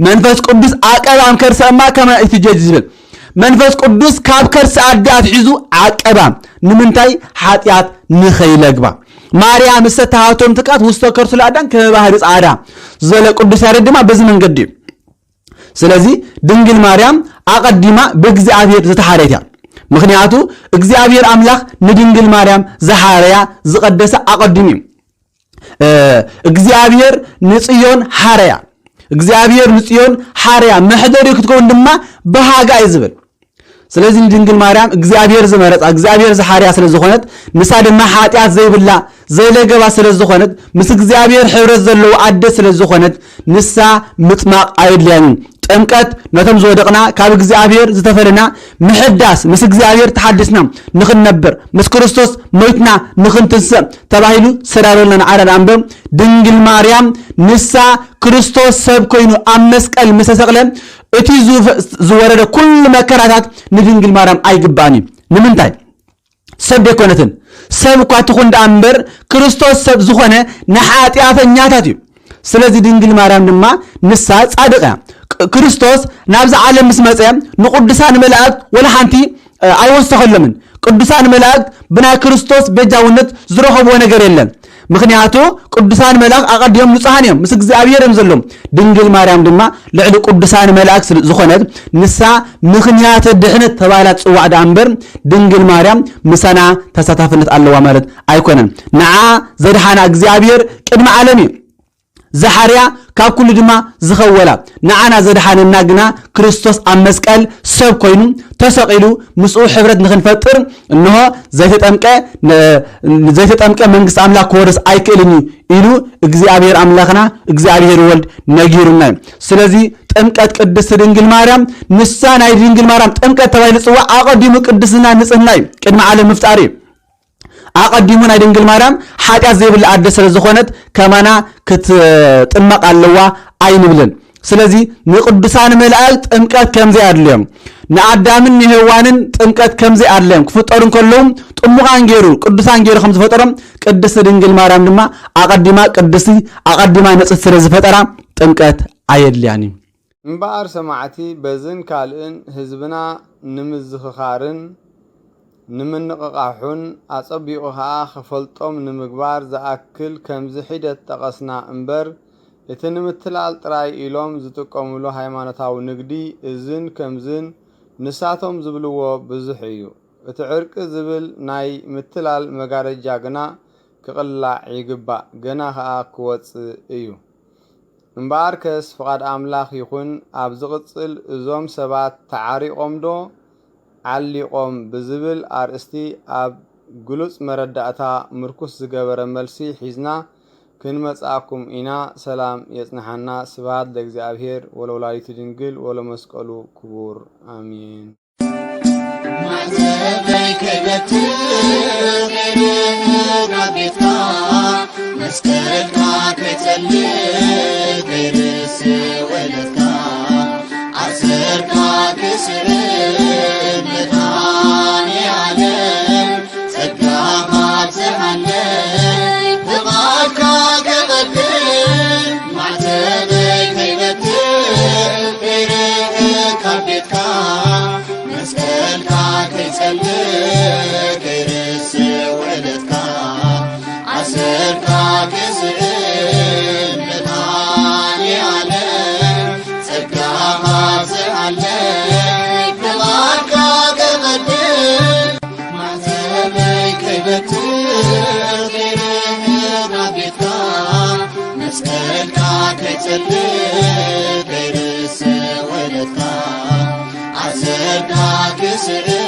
Speaker 4: መንፈስ ቅዱስ አቀባም ከርሰማ ከመ ኢትጀጅ ዝብል መንፈስ ቅዱስ ካብ ከርሰ አዳት ሒዙ አቀባ ንምንታይ ኃጢአት ንኸይለግባ ማርያም ሰታሃቶም ተቃት ውስተ ከርሱ ለአዳም ከባህር ጻዳ ዘለ ቅዱስ ያሬድ ድማ በዚ መንገድ እዩ ስለዚህ ድንግል ማርያም አቀዲማ በእግዚአብሔር ዝተሐረያ ምክንያቱ እግዚአብሔር አምላክ ንድንግል ማርያም ዘሐረያ ዝቀደሰ አቀዲሚ እግዚአብሔር ንጽዮን ሐረያ እግዚአብሔር ንጽዮን ሐረያ መሕደሪ ክትከውን ድማ በሃጋ ይዝብል ስለዚህ ድንግል ማርያም እግዚአብሔር ዝመረጻ እግዚአብሔር ዘሐረያ ስለዝኾነት ንሳ ድማ ኃጢአት ዘይብላ ዘይለገባ ስለዝኾነት ምስ እግዚአብሔር ሕብረት ዘለዎ አደ ስለዝኾነት ንሳ ምጥማቅ አይድልያኒ ጥምቀት ነቶም ዝወደቅና ካብ እግዚአብሔር ዝተፈለና ምሕዳስ ምስ እግዚአብሔር ተሐድስና ንኽነብር ምስ ክርስቶስ ሞይትና ንኽንትንስእ ተባሂሉ ሰዳሎና ዓረን አንበብ ድንግል ማርያም ንሳ ክርስቶስ ሰብ ኮይኑ ኣብ መስቀል መሰሰቅለ እቲ ዝወረደ ኩሉ መከራታት ንድንግል ማርያም አይግባኒ ንምንታይ ሰብ ደኮነትን ሰብ እኳ ትኹን ዳንበር ክርስቶስ ሰብ ዝኾነ ንኃጢአተኛታት እዩ ስለዚህ ድንግል ማርያም ድማ ንሳ ጻድቃ ክርስቶስ ናብዛ ዓለም ምስ መጽ ንቅዱሳን መላእክት ወላ ሓንቲ አይወሰኸሎምን ቅዱሳን መላእክት ብናይ ክርስቶስ በጃውነት ዝረኸብዎ ነገር የለን ምክንያቱ ቅዱሳን መላእክት አቀዲዮም ንጹሃን እዮም ምስ እግዚአብሔር እዮም ዘሎም ድንግል ማርያም ድማ ልዕሊ ቅዱሳን መላእክት ዝኾነት ንሳ ምክንያት ድሕነት ተባሂላ ጽዋዕ ዳንበር ድንግል ማርያም ምሳና ተሳታፍነት ኣለዋ ማለት አይኮነን ንዓ ዘድሓና እግዚአብሔር ቅድሚ ዓለም እዩ ዘሐርያ ካብ ኩሉ ድማ ዝኸወላ ንዓና ዘድሓነና ግና ክርስቶስ ኣብ መስቀል ሰብ ኮይኑ ተሰቂሉ ምስኡ ሕብረት ንኽንፈጥር እንሆ ዘይተጠምቀ መንግስቲ አምላክ ክወርስ አይክእልኒ ኢሉ እግዚአብሔር አምላክና እግዚአብሔር ወልድ ነጊሩና ስለዚህ ጥምቀት ቅድስት ድንግል ማርያም ንሳ ናይ ድንግል ማርያም ጥምቀት ተባሂሉ ጽዋዕ አቀዲሙ ቅድስና ንጽህና ቅድሚ ዓለም ምፍጣር አቀዲሙ ናይ ድንግል ማርያም ኃጢአት ዘይብል አደ ስለዝኾነት ከማና ክትጥመቅ ኣለዋ አይንብልን ስለዚህ ንቅዱሳን መላእክት ጥምቀት ከምዘይ አድልዮም ንአዳምን ንሔዋንን ጥምቀት ከምዘይ አድልዮም ክፍጠሩ እንከለውም ጥሙቃን ገይሩ ቅዱሳን ገይሩ ከም ዝፈጠሮም ቅድስት ድንግል ማርያም ድማ አቀዲማ ቅድስቲ አቀዲማ ንጽሕት ስለዝፈጠራ ጥምቀት አየድልያኒ
Speaker 2: እምበኣር ሰማዕቲ በዝን ካልእን ህዝብና ንምዝኽኻርን ንምንቕቓሑን አጸቢቑ ኸዓ ክፈልጦም ንምግባር ዝኣክል ከምዚ ሒደት ጠቐስና እምበር እቲ ንምትላል ጥራይ ኢሎም ዝጥቀሙሉ ሃይማኖታዊ ንግዲ እዝን ከምዝን ንሳቶም ዝብልዎ ብዙሕ እዩ እቲ ዕርቂ ዝብል ናይ ምትላል መጋረጃ ግና ክቕላዕ ይግባእ ገና ኸዓ ክወፅእ እዩ እምበኣር ከስ ፍቓድ ኣምላኽ ይኹን ኣብ ዝቕጽል እዞም ሰባት ተዓሪቖም ዶ ዓሊቆም ብዝብል አርእስቲ ኣብ ግሉጽ መረዳእታ ምርኩስ ዝገበረ መልሲ ሒዝና ክንመጻእኩም ኢና ሰላም የጽንሐና ስብሐት ለእግዚአብሔር ወለወላዲቱ ድንግል ወለመስቀሉ ክቡር አሜን
Speaker 8: معتبي كيبتر غير ربيتك مسكرك كتلك غير سولتك عسرك كسر مداني علم سقاها بزحلي بغاك قبل معتبي كيبتر غير ربيتك مسكرك كتلك غير سولتك عسرك كسر مداني علم سقاها بزحلي بغاك قبل معتبي كيبتر غير ربيتك مسكرك كتلك غير سولتك عسرك كسر